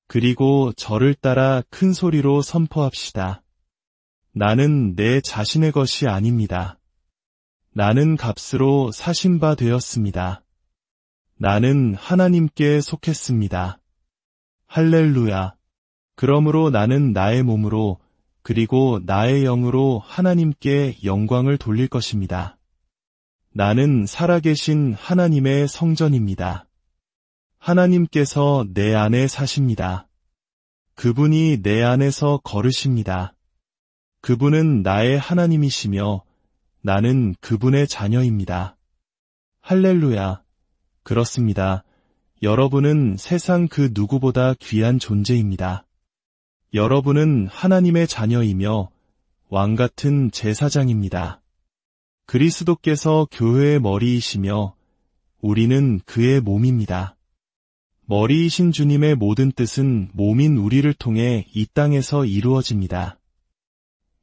그리고 저를 따라 큰 소리로 선포합시다. 나는 내 자신의 것이 아닙니다. 나는 값으로 사신 바 되었습니다. 나는 하나님께 속했습니다. 할렐루야. 그러므로 나는 나의 몸으로 그리고 나의 영으로 하나님께 영광을 돌릴 것입니다. 나는 살아계신 하나님의 성전입니다. 하나님께서 내 안에 사십니다. 그분이 내 안에서 걸으십니다. 그분은 나의 하나님이시며 나는 그분의 자녀입니다. 할렐루야. 그렇습니다. 여러분은 세상 그 누구보다 귀한 존재입니다. 여러분은 하나님의 자녀이며 왕같은 제사장입니다. 그리스도께서 교회의 머리이시며 우리는 그의 몸입니다. 머리이신 주님의 모든 뜻은 몸인 우리를 통해 이 땅에서 이루어집니다.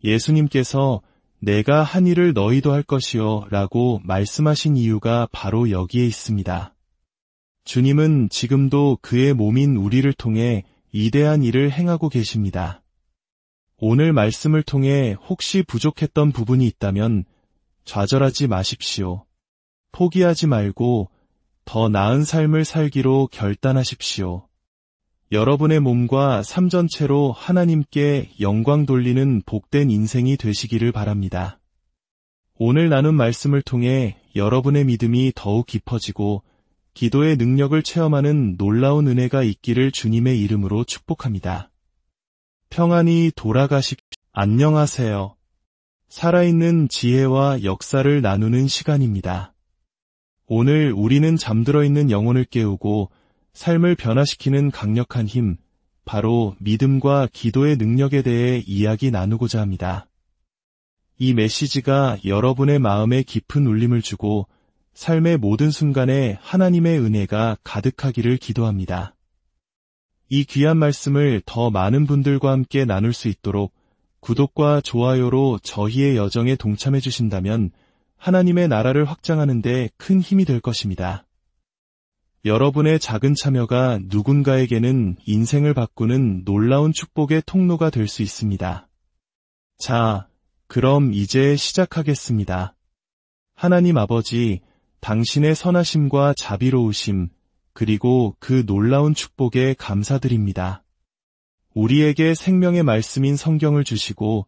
예수님께서 내가 한 일을 너희도 할 것이요 라고 말씀하신 이유가 바로 여기에 있습니다. 주님은 지금도 그의 몸인 우리를 통해 위대한 일을 행하고 계십니다. 오늘 말씀을 통해 혹시 부족했던 부분이 있다면 좌절하지 마십시오. 포기하지 말고 더 나은 삶을 살기로 결단하십시오. 여러분의 몸과 삶 전체로 하나님께 영광 돌리는 복된 인생이 되시기를 바랍니다. 오늘 나눈 말씀을 통해 여러분의 믿음이 더욱 깊어지고 기도의 능력을 체험하는 놀라운 은혜가 있기를 주님의 이름으로 축복합니다. 평안히 돌아가십시오. 안녕하세요. 살아있는 지혜와 역사를 나누는 시간입니다. 오늘 우리는 잠들어 있는 영혼을 깨우고 삶을 변화시키는 강력한 힘, 바로 믿음과 기도의 능력에 대해 이야기 나누고자 합니다. 이 메시지가 여러분의 마음에 깊은 울림을 주고 삶의 모든 순간에 하나님의 은혜가 가득하기를 기도합니다. 이 귀한 말씀을 더 많은 분들과 함께 나눌 수 있도록 구독과 좋아요로 저희의 여정에 동참해 주신다면 하나님의 나라를 확장하는 데 큰 힘이 될 것입니다. 여러분의 작은 참여가 누군가에게는 인생을 바꾸는 놀라운 축복의 통로가 될 수 있습니다. 자, 그럼 이제 시작하겠습니다. 하나님 아버지, 당신의 선하심과 자비로우심, 그리고 그 놀라운 축복에 감사드립니다. 우리에게 생명의 말씀인 성경을 주시고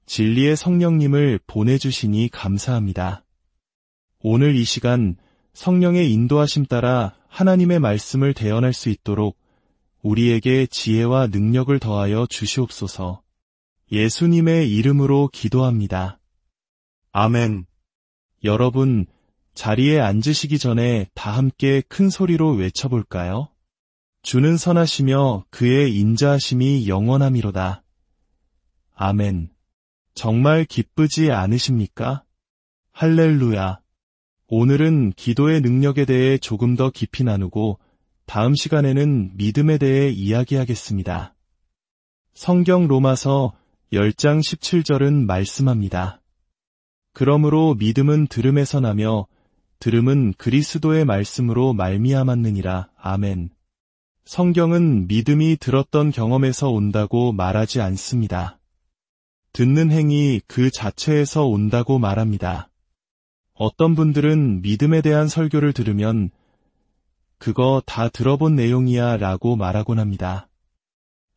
진리의 성령님을 보내주시니 감사합니다. 오늘 이 시간 성령의 인도하심 따라 하나님의 말씀을 대언할 수 있도록 우리에게 지혜와 능력을 더하여 주시옵소서. 예수님의 이름으로 기도합니다. 아멘. 여러분, 자리에 앉으시기 전에 다 함께 큰 소리로 외쳐볼까요? 주는 선하시며 그의 인자하심이 영원함이로다. 아멘. 정말 기쁘지 않으십니까? 할렐루야. 오늘은 기도의 능력에 대해 조금 더 깊이 나누고 다음 시간에는 믿음에 대해 이야기하겠습니다. 성경 로마서 10장 17절은 말씀합니다. 그러므로 믿음은 들음에서 나며 들음은 그리스도의 말씀으로 말미암았느니라. 아멘. 성경은 믿음이 들었던 경험에서 온다고 말하지 않습니다. 듣는 행위 그 자체에서 온다고 말합니다. 어떤 분들은 믿음에 대한 설교를 들으면 그거 다 들어본 내용이야 라고 말하곤 합니다.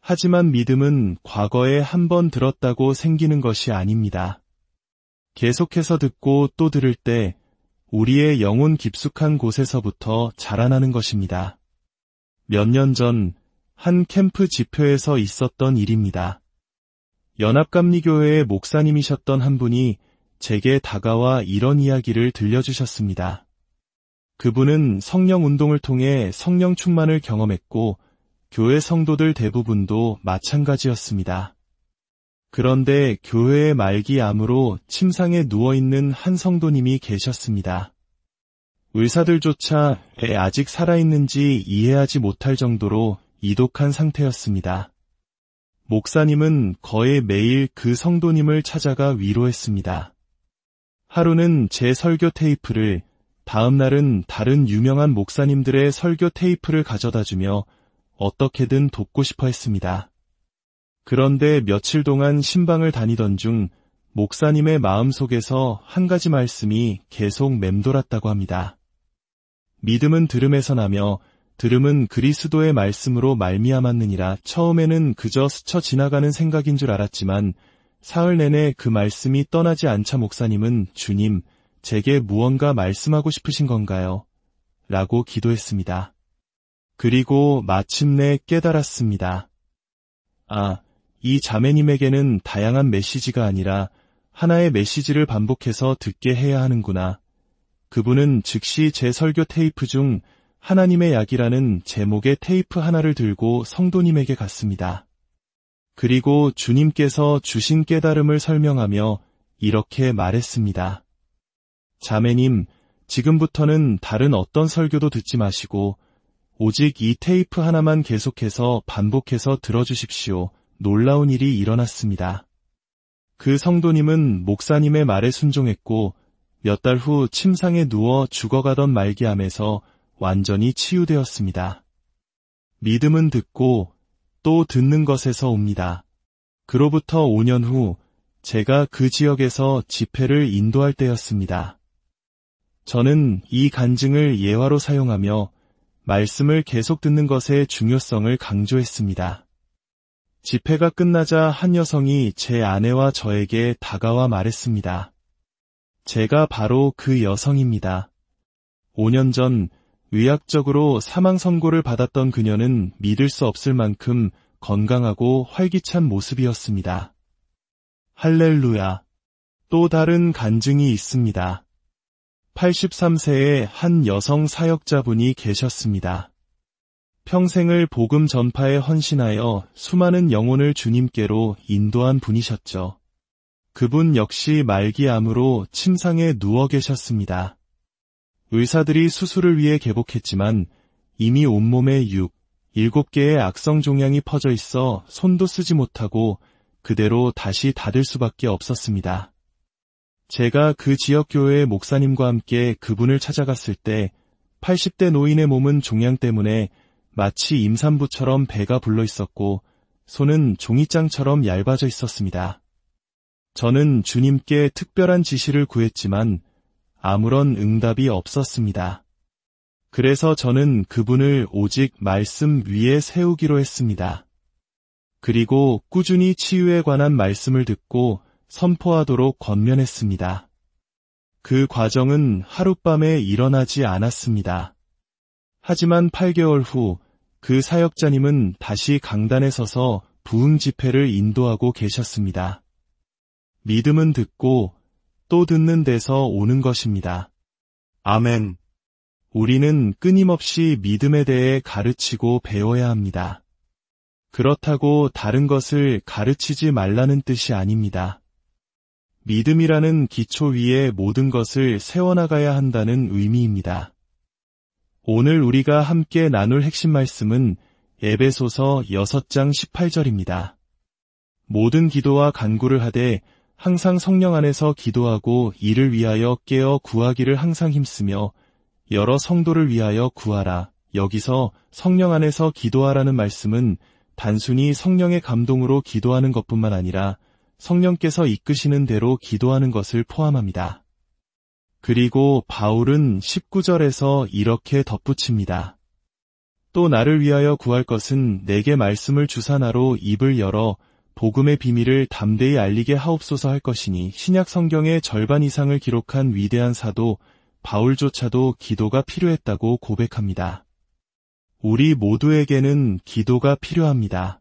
하지만 믿음은 과거에 한 번 들었다고 생기는 것이 아닙니다. 계속해서 듣고 또 들을 때 우리의 영혼 깊숙한 곳에서부터 자라나는 것입니다. 몇 년 전 한 캠프 집회에서 있었던 일입니다. 연합감리교회의 목사님이셨던 한 분이 제게 다가와 이런 이야기를 들려주셨습니다. 그분은 성령 운동을 통해 성령 충만을 경험했고 교회 성도들 대부분도 마찬가지였습니다. 그런데 교회의 말기암으로 침상에 누워있는 한 성도님이 계셨습니다. 의사들조차 아직 살아있는지 이해하지 못할 정도로 이독한 상태였습니다. 목사님은 거의 매일 그 성도님을 찾아가 위로했습니다. 하루는 제 설교 테이프를, 다음 날은 다른 유명한 목사님들의 설교 테이프를 가져다주며 어떻게든 돕고 싶어 했습니다. 그런데 며칠 동안 신방을 다니던 중 목사님의 마음속에서 한 가지 말씀이 계속 맴돌았다고 합니다. 믿음은 들음에서 나며 들음은 그리스도의 말씀으로 말미암았느니라. 처음에는 그저 스쳐 지나가는 생각인 줄 알았지만 사흘 내내 그 말씀이 떠나지 않자 목사님은 주님, 제게 무언가 말씀하고 싶으신 건가요? 라고 기도했습니다. 그리고 마침내 깨달았습니다. 아, 이 자매님에게는 다양한 메시지가 아니라 하나의 메시지를 반복해서 듣게 해야 하는구나. 그분은 즉시 제 설교 테이프 중 하나님의 약이라는 제목의 테이프 하나를 들고 성도님에게 갔습니다. 그리고 주님께서 주신 깨달음을 설명하며 이렇게 말했습니다. 자매님, 지금부터는 다른 어떤 설교도 듣지 마시고 오직 이 테이프 하나만 계속해서 반복해서 들어주십시오. 놀라운 일이 일어났습니다. 그 성도님은 목사님의 말에 순종했고 몇 달 후 침상에 누워 죽어가던 말기암에서 완전히 치유되었습니다. 믿음은 듣고 또 듣는 것에서 옵니다. 그로부터 5년 후 제가 그 지역에서 집회를 인도할 때였습니다. 저는 이 간증을 예화로 사용하며 말씀을 계속 듣는 것의 중요성을 강조했습니다. 집회가 끝나자 한 여성이 제 아내와 저에게 다가와 말했습니다. 제가 바로 그 여성입니다. 5년 전 의학적으로 사망 선고를 받았던 그녀는 믿을 수 없을 만큼 건강하고 활기찬 모습이었습니다. 할렐루야. 또 다른 간증이 있습니다. 83세의 한 여성 사역자분이 계셨습니다. 평생을 복음 전파에 헌신하여 수많은 영혼을 주님께로 인도한 분이셨죠. 그분 역시 말기암으로 침상에 누워 계셨습니다. 의사들이 수술을 위해 개복했지만 이미 온몸에 7개의 악성 종양이 퍼져 있어 손도 쓰지 못하고 그대로 다시 닫을 수밖에 없었습니다. 제가 그 지역 교회의 목사님과 함께 그분을 찾아갔을 때 80대 노인의 몸은 종양 때문에 마치 임산부처럼 배가 불러 있었고 손은 종이장처럼 얇아져 있었습니다. 저는 주님께 특별한 지시를 구했지만 아무런 응답이 없었습니다. 그래서 저는 그분을 오직 말씀 위에 세우기로 했습니다. 그리고 꾸준히 치유에 관한 말씀을 듣고 선포하도록 권면했습니다. 그 과정은 하룻밤에 일어나지 않았습니다. 하지만 8개월 후 그 사역자님은 다시 강단에 서서 부흥 집회를 인도하고 계셨습니다. 믿음은 듣고 또 듣는 데서 오는 것입니다. 아멘. 우리는 끊임없이 믿음에 대해 가르치고 배워야 합니다. 그렇다고 다른 것을 가르치지 말라는 뜻이 아닙니다. 믿음이라는 기초 위에 모든 것을 세워나가야 한다는 의미입니다. 오늘 우리가 함께 나눌 핵심 말씀은 에베소서 6장 18절입니다. 모든 기도와 간구를 하되 항상 성령 안에서 기도하고 이를 위하여 깨어 구하기를 항상 힘쓰며 여러 성도를 위하여 구하라. 여기서 성령 안에서 기도하라는 말씀은 단순히 성령의 감동으로 기도하는 것뿐만 아니라 성령께서 이끄시는 대로 기도하는 것을 포함합니다. 그리고 바울은 19절에서 이렇게 덧붙입니다. 또 나를 위하여 구할 것은 내게 말씀을 주사 나로 입을 열어 복음의 비밀을 담대히 알리게 하옵소서 할 것이니 신약 성경의 절반 이상을 기록한 위대한 사도 바울조차도 기도가 필요했다고 고백합니다. 우리 모두에게는 기도가 필요합니다.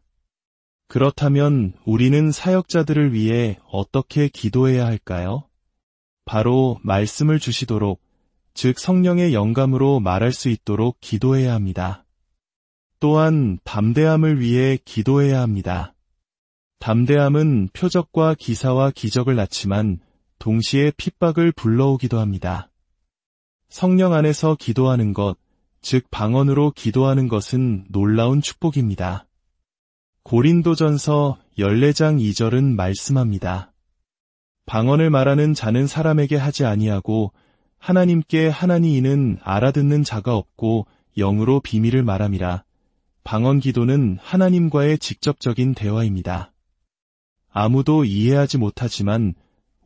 그렇다면 우리는 사역자들을 위해 어떻게 기도해야 할까요? 바로 말씀을 주시도록, 즉 성령의 영감으로 말할 수 있도록 기도해야 합니다. 또한 담대함을 위해 기도해야 합니다. 담대함은 표적과 기사와 기적을 낳지만 동시에 핍박을 불러오기도 합니다. 성령 안에서 기도하는 것, 즉 방언으로 기도하는 것은 놀라운 축복입니다. 고린도전서 14장 2절은 말씀합니다. 방언을 말하는 자는 사람에게 하지 아니하고 하나님께 하나니 이는 알아듣는 자가 없고 영으로 비밀을 말함이라. 방언 기도는 하나님과의 직접적인 대화입니다. 아무도 이해하지 못하지만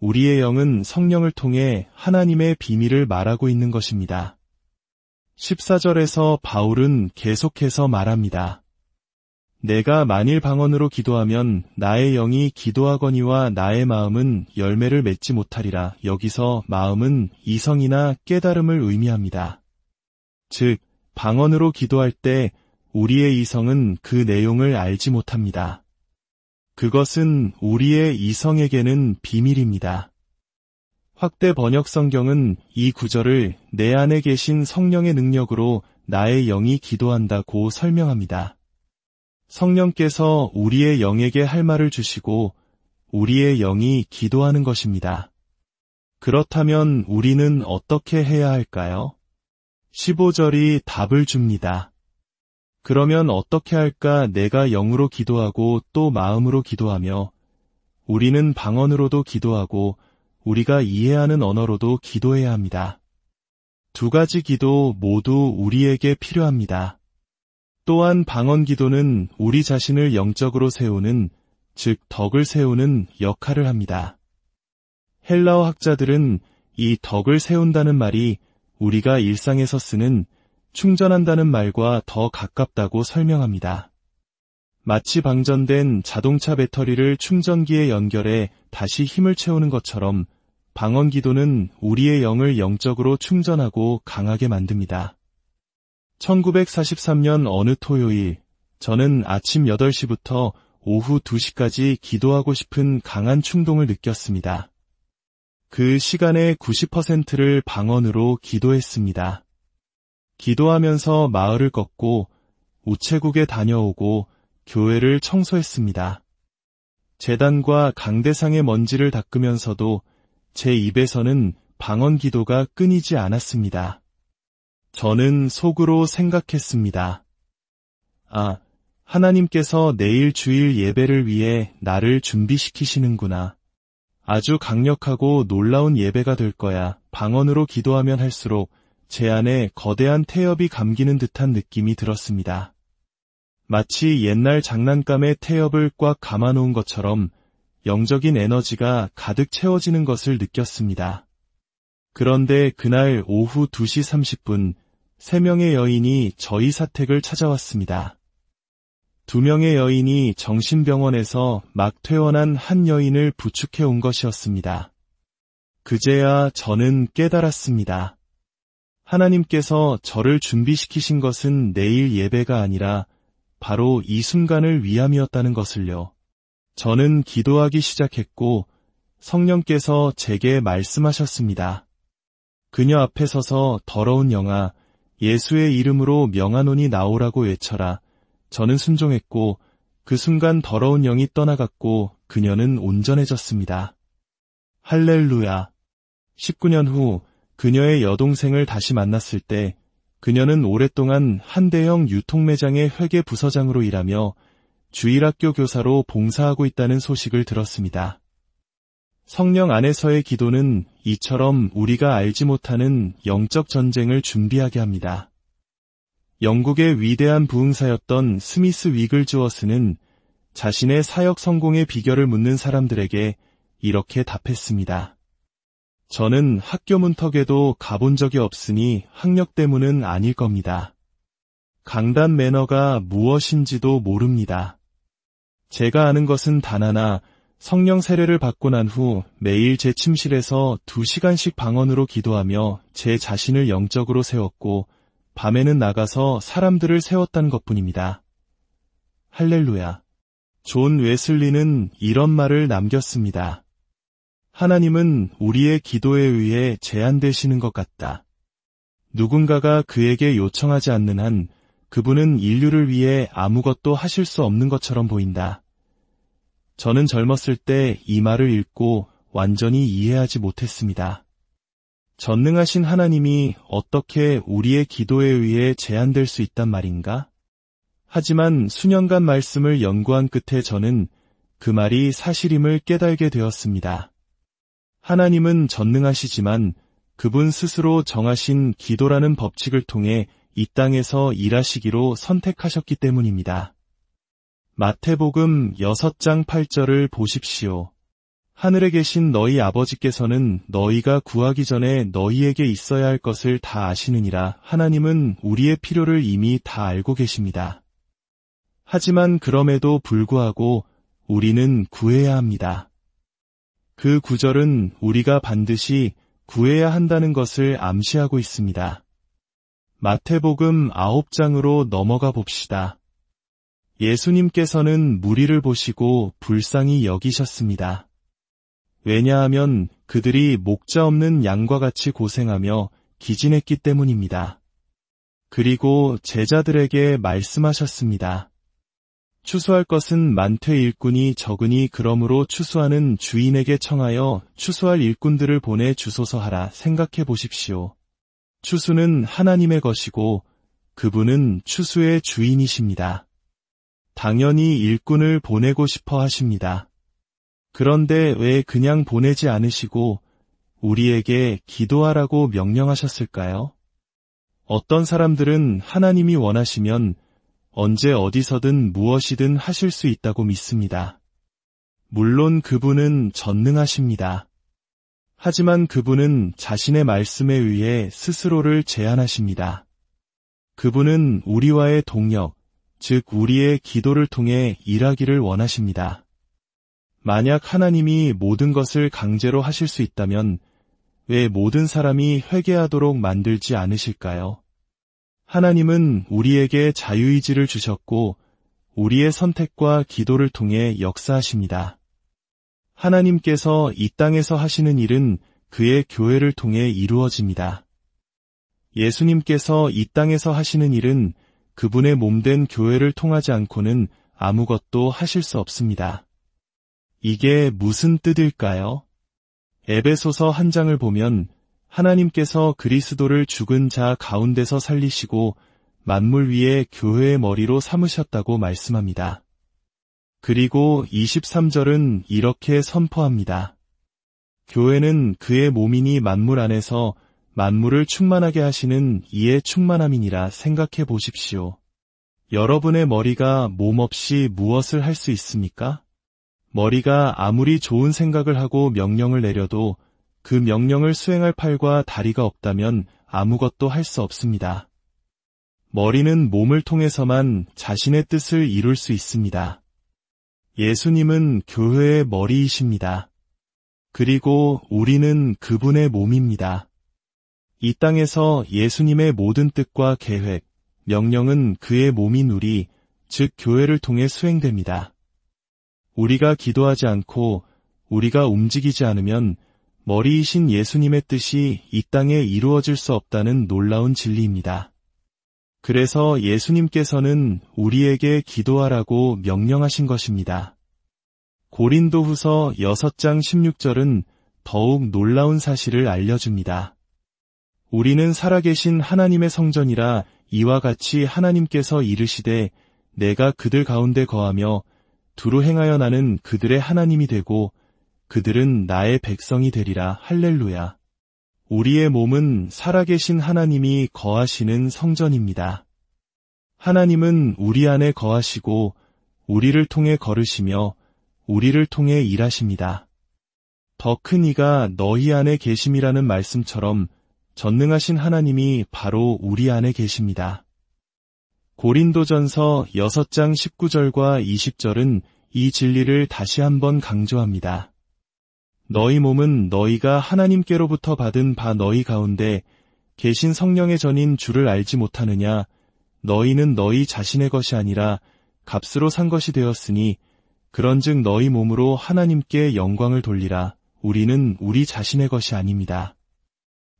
우리의 영은 성령을 통해 하나님의 비밀을 말하고 있는 것입니다. 14절에서 바울은 계속해서 말합니다. 내가 만일 방언으로 기도하면 나의 영이 기도하거니와 나의 마음은 열매를 맺지 못하리라. 여기서 마음은 이성이나 깨달음을 의미합니다. 즉, 방언으로 기도할 때 우리의 이성은 그 내용을 알지 못합니다. 그것은 우리의 이성에게는 비밀입니다. 확대 번역 성경은 이 구절을 내 안에 계신 성령의 능력으로 나의 영이 기도한다고 설명합니다. 성령께서 우리의 영에게 할 말을 주시고 우리의 영이 기도하는 것입니다. 그렇다면 우리는 어떻게 해야 할까요? 15절이 답을 줍니다. 그러면 어떻게 할까? 내가 영으로 기도하고 또 마음으로 기도하며 우리는 방언으로도 기도하고 우리가 이해하는 언어로도 기도해야 합니다. 두 가지 기도 모두 우리에게 필요합니다. 또한 방언 기도는 우리 자신을 영적으로 세우는, 즉 덕을 세우는 역할을 합니다. 헬라어 학자들은 이 덕을 세운다는 말이 우리가 일상에서 쓰는 충전한다는 말과 더 가깝다고 설명합니다. 마치 방전된 자동차 배터리를 충전기에 연결해 다시 힘을 채우는 것처럼 방언 기도는 우리의 영을 영적으로 충전하고 강하게 만듭니다. 1943년 어느 토요일, 저는 아침 8시부터 오후 2시까지 기도하고 싶은 강한 충동을 느꼈습니다. 그 시간의 90%를 방언으로 기도했습니다. 기도하면서 마을을 걷고 우체국에 다녀오고 교회를 청소했습니다. 제단과 강대상의 먼지를 닦으면서도 제 입에서는 방언 기도가 끊이지 않았습니다. 저는 속으로 생각했습니다. 아, 하나님께서 내일 주일 예배를 위해 나를 준비시키시는구나. 아주 강력하고 놀라운 예배가 될 거야. 방언으로 기도하면 할수록 제 안에 거대한 태엽이 감기는 듯한 느낌이 들었습니다. 마치 옛날 장난감의 태엽을 꽉 감아놓은 것처럼 영적인 에너지가 가득 채워지는 것을 느꼈습니다. 그런데 그날 오후 2시 30분, 3명의 여인이 저희 사택을 찾아왔습니다. 2명의 여인이 정신병원에서 막 퇴원한 한 여인을 부축해 온 것이었습니다. 그제야 저는 깨달았습니다. 하나님께서 저를 준비시키신 것은 내일 예배가 아니라 바로 이 순간을 위함이었다는 것을요. 저는 기도하기 시작했고 성령께서 제게 말씀하셨습니다. 그녀 앞에 서서 더러운 영아, 예수의 이름으로 명하노니 나오라고 외쳐라. 저는 순종했고 그 순간 더러운 영이 떠나갔고 그녀는 온전해졌습니다. 할렐루야. 19년 후 그녀의 여동생을 다시 만났을 때 그녀는 오랫동안 한 대형 유통매장의 회계 부서장으로 일하며 주일학교 교사로 봉사하고 있다는 소식을 들었습니다. 성령 안에서의 기도는 이처럼 우리가 알지 못하는 영적 전쟁을 준비하게 합니다. 영국의 위대한 부흥사였던 스미스 위글즈워스는 자신의 사역 성공의 비결을 묻는 사람들에게 이렇게 답했습니다. 저는 학교 문턱에도 가본 적이 없으니 학력 때문은 아닐 겁니다. 강단 매너가 무엇인지도 모릅니다. 제가 아는 것은 단 하나, 성령 세례를 받고 난 후 매일 제 침실에서 2시간씩 방언으로 기도하며 제 자신을 영적으로 세웠고 밤에는 나가서 사람들을 세웠다는 것뿐입니다. 할렐루야. 존 웨슬리는 이런 말을 남겼습니다. 하나님은 우리의 기도에 의해 제한되시는 것 같다. 누군가가 그에게 요청하지 않는 한 그분은 인류를 위해 아무것도 하실 수 없는 것처럼 보인다. 저는 젊었을 때 이 말을 읽고 완전히 이해하지 못했습니다. 전능하신 하나님이 어떻게 우리의 기도에 의해 제한될 수 있단 말인가? 하지만 수년간 말씀을 연구한 끝에 저는 그 말이 사실임을 깨달게 되었습니다. 하나님은 전능하시지만 그분 스스로 정하신 기도라는 법칙을 통해 이 땅에서 일하시기로 선택하셨기 때문입니다. 마태복음 6장 8절을 보십시오. 하늘에 계신 너희 아버지께서는 너희가 구하기 전에 너희에게 있어야 할 것을 다 아시느니라. 하나님은 우리의 필요를 이미 다 알고 계십니다. 하지만 그럼에도 불구하고 우리는 구해야 합니다. 그 구절은 우리가 반드시 구해야 한다는 것을 암시하고 있습니다. 마태복음 9장으로 넘어가 봅시다. 예수님께서는 무리를 보시고 불쌍히 여기셨습니다. 왜냐하면 그들이 목자 없는 양과 같이 고생하며 기진했기 때문입니다. 그리고 제자들에게 말씀하셨습니다. 추수할 것은 많되 일꾼이 적으니 그러므로 추수하는 주인에게 청하여 추수할 일꾼들을 보내 주소서 하라. 생각해 보십시오. 추수는 하나님의 것이고 그분은 추수의 주인이십니다. 당연히 일꾼을 보내고 싶어 하십니다. 그런데 왜 그냥 보내지 않으시고 우리에게 기도하라고 명령하셨을까요? 어떤 사람들은 하나님이 원하시면 언제 어디서든 무엇이든 하실 수 있다고 믿습니다. 물론 그분은 전능하십니다. 하지만 그분은 자신의 말씀에 의해 스스로를 제한하십니다. 그분은 우리와의 동력, 즉 우리의 기도를 통해 일하기를 원하십니다. 만약 하나님이 모든 것을 강제로 하실 수 있다면 왜 모든 사람이 회개하도록 만들지 않으실까요? 하나님은 우리에게 자유의지를 주셨고 우리의 선택과 기도를 통해 역사하십니다. 하나님께서 이 땅에서 하시는 일은 그의 교회를 통해 이루어집니다. 예수님께서 이 땅에서 하시는 일은 그분의 몸된 교회를 통하지 않고는 아무것도 하실 수 없습니다. 이게 무슨 뜻일까요? 에베소서 1장을 보면 하나님께서 그리스도를 죽은 자 가운데서 살리시고 만물 위에 교회의 머리로 삼으셨다고 말씀합니다. 그리고 23절은 이렇게 선포합니다. 교회는 그의 몸이니 만물 안에서 만물을 충만하게 하시는 이의 충만함이니라. 생각해 보십시오. 여러분의 머리가 몸 없이 무엇을 할 수 있습니까? 머리가 아무리 좋은 생각을 하고 명령을 내려도 그 명령을 수행할 팔과 다리가 없다면 아무것도 할 수 없습니다. 머리는 몸을 통해서만 자신의 뜻을 이룰 수 있습니다. 예수님은 교회의 머리이십니다. 그리고 우리는 그분의 몸입니다. 이 땅에서 예수님의 모든 뜻과 계획, 명령은 그의 몸인 우리, 즉 교회를 통해 수행됩니다. 우리가 기도하지 않고 우리가 움직이지 않으면 머리이신 예수님의 뜻이 이 땅에 이루어질 수 없다는 놀라운 진리입니다. 그래서 예수님께서는 우리에게 기도하라고 명령하신 것입니다. 고린도후서 6장 16절은 더욱 놀라운 사실을 알려줍니다. 우리는 살아계신 하나님의 성전이라 이와 같이 하나님께서 이르시되 내가 그들 가운데 거하며 두루 행하여 나는 그들의 하나님이 되고 그들은 나의 백성이 되리라. 할렐루야. 우리의 몸은 살아계신 하나님이 거하시는 성전입니다. 하나님은 우리 안에 거하시고 우리를 통해 걸으시며 우리를 통해 일하십니다. 더 큰 이가 너희 안에 계심이라는 말씀처럼 전능하신 하나님이 바로 우리 안에 계십니다. 고린도전서 6장 19절과 20절은 이 진리를 다시 한번 강조합니다. 너희 몸은 너희가 하나님께로부터 받은 바 너희 가운데 계신 성령의 전인 주를 알지 못하느냐? 너희는 너희 자신의 것이 아니라 값으로 산 것이 되었으니 그런즉 너희 몸으로 하나님께 영광을 돌리라. 우리는 우리 자신의 것이 아닙니다.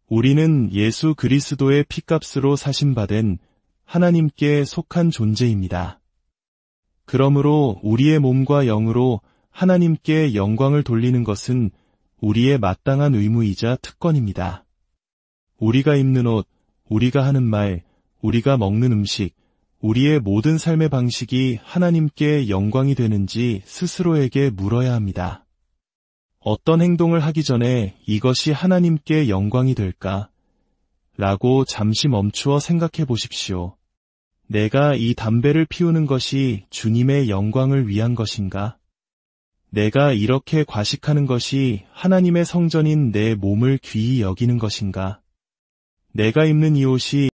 우리는 예수 그리스도의 피값으로 사심받은 하나님께 속한 존재입니다. 그러므로 우리의 몸과 영으로 하나님께 영광을 돌리는 것은 우리의 마땅한 의무이자 특권입니다. 우리가 입는 옷, 우리가 하는 말, 우리가 먹는 음식, 우리의 모든 삶의 방식이 하나님께 영광이 되는지 스스로에게 물어야 합니다. 어떤 행동을 하기 전에 이것이 하나님께 영광이 될까? 라고 잠시 멈추어 생각해 보십시오. 내가 이 담배를 피우는 것이 주님의 영광을 위한 것인가? 내가 이렇게 과식하는 것이 하나님의 성전인 내 몸을 귀히 여기는 것인가? 내가 입는 이 옷이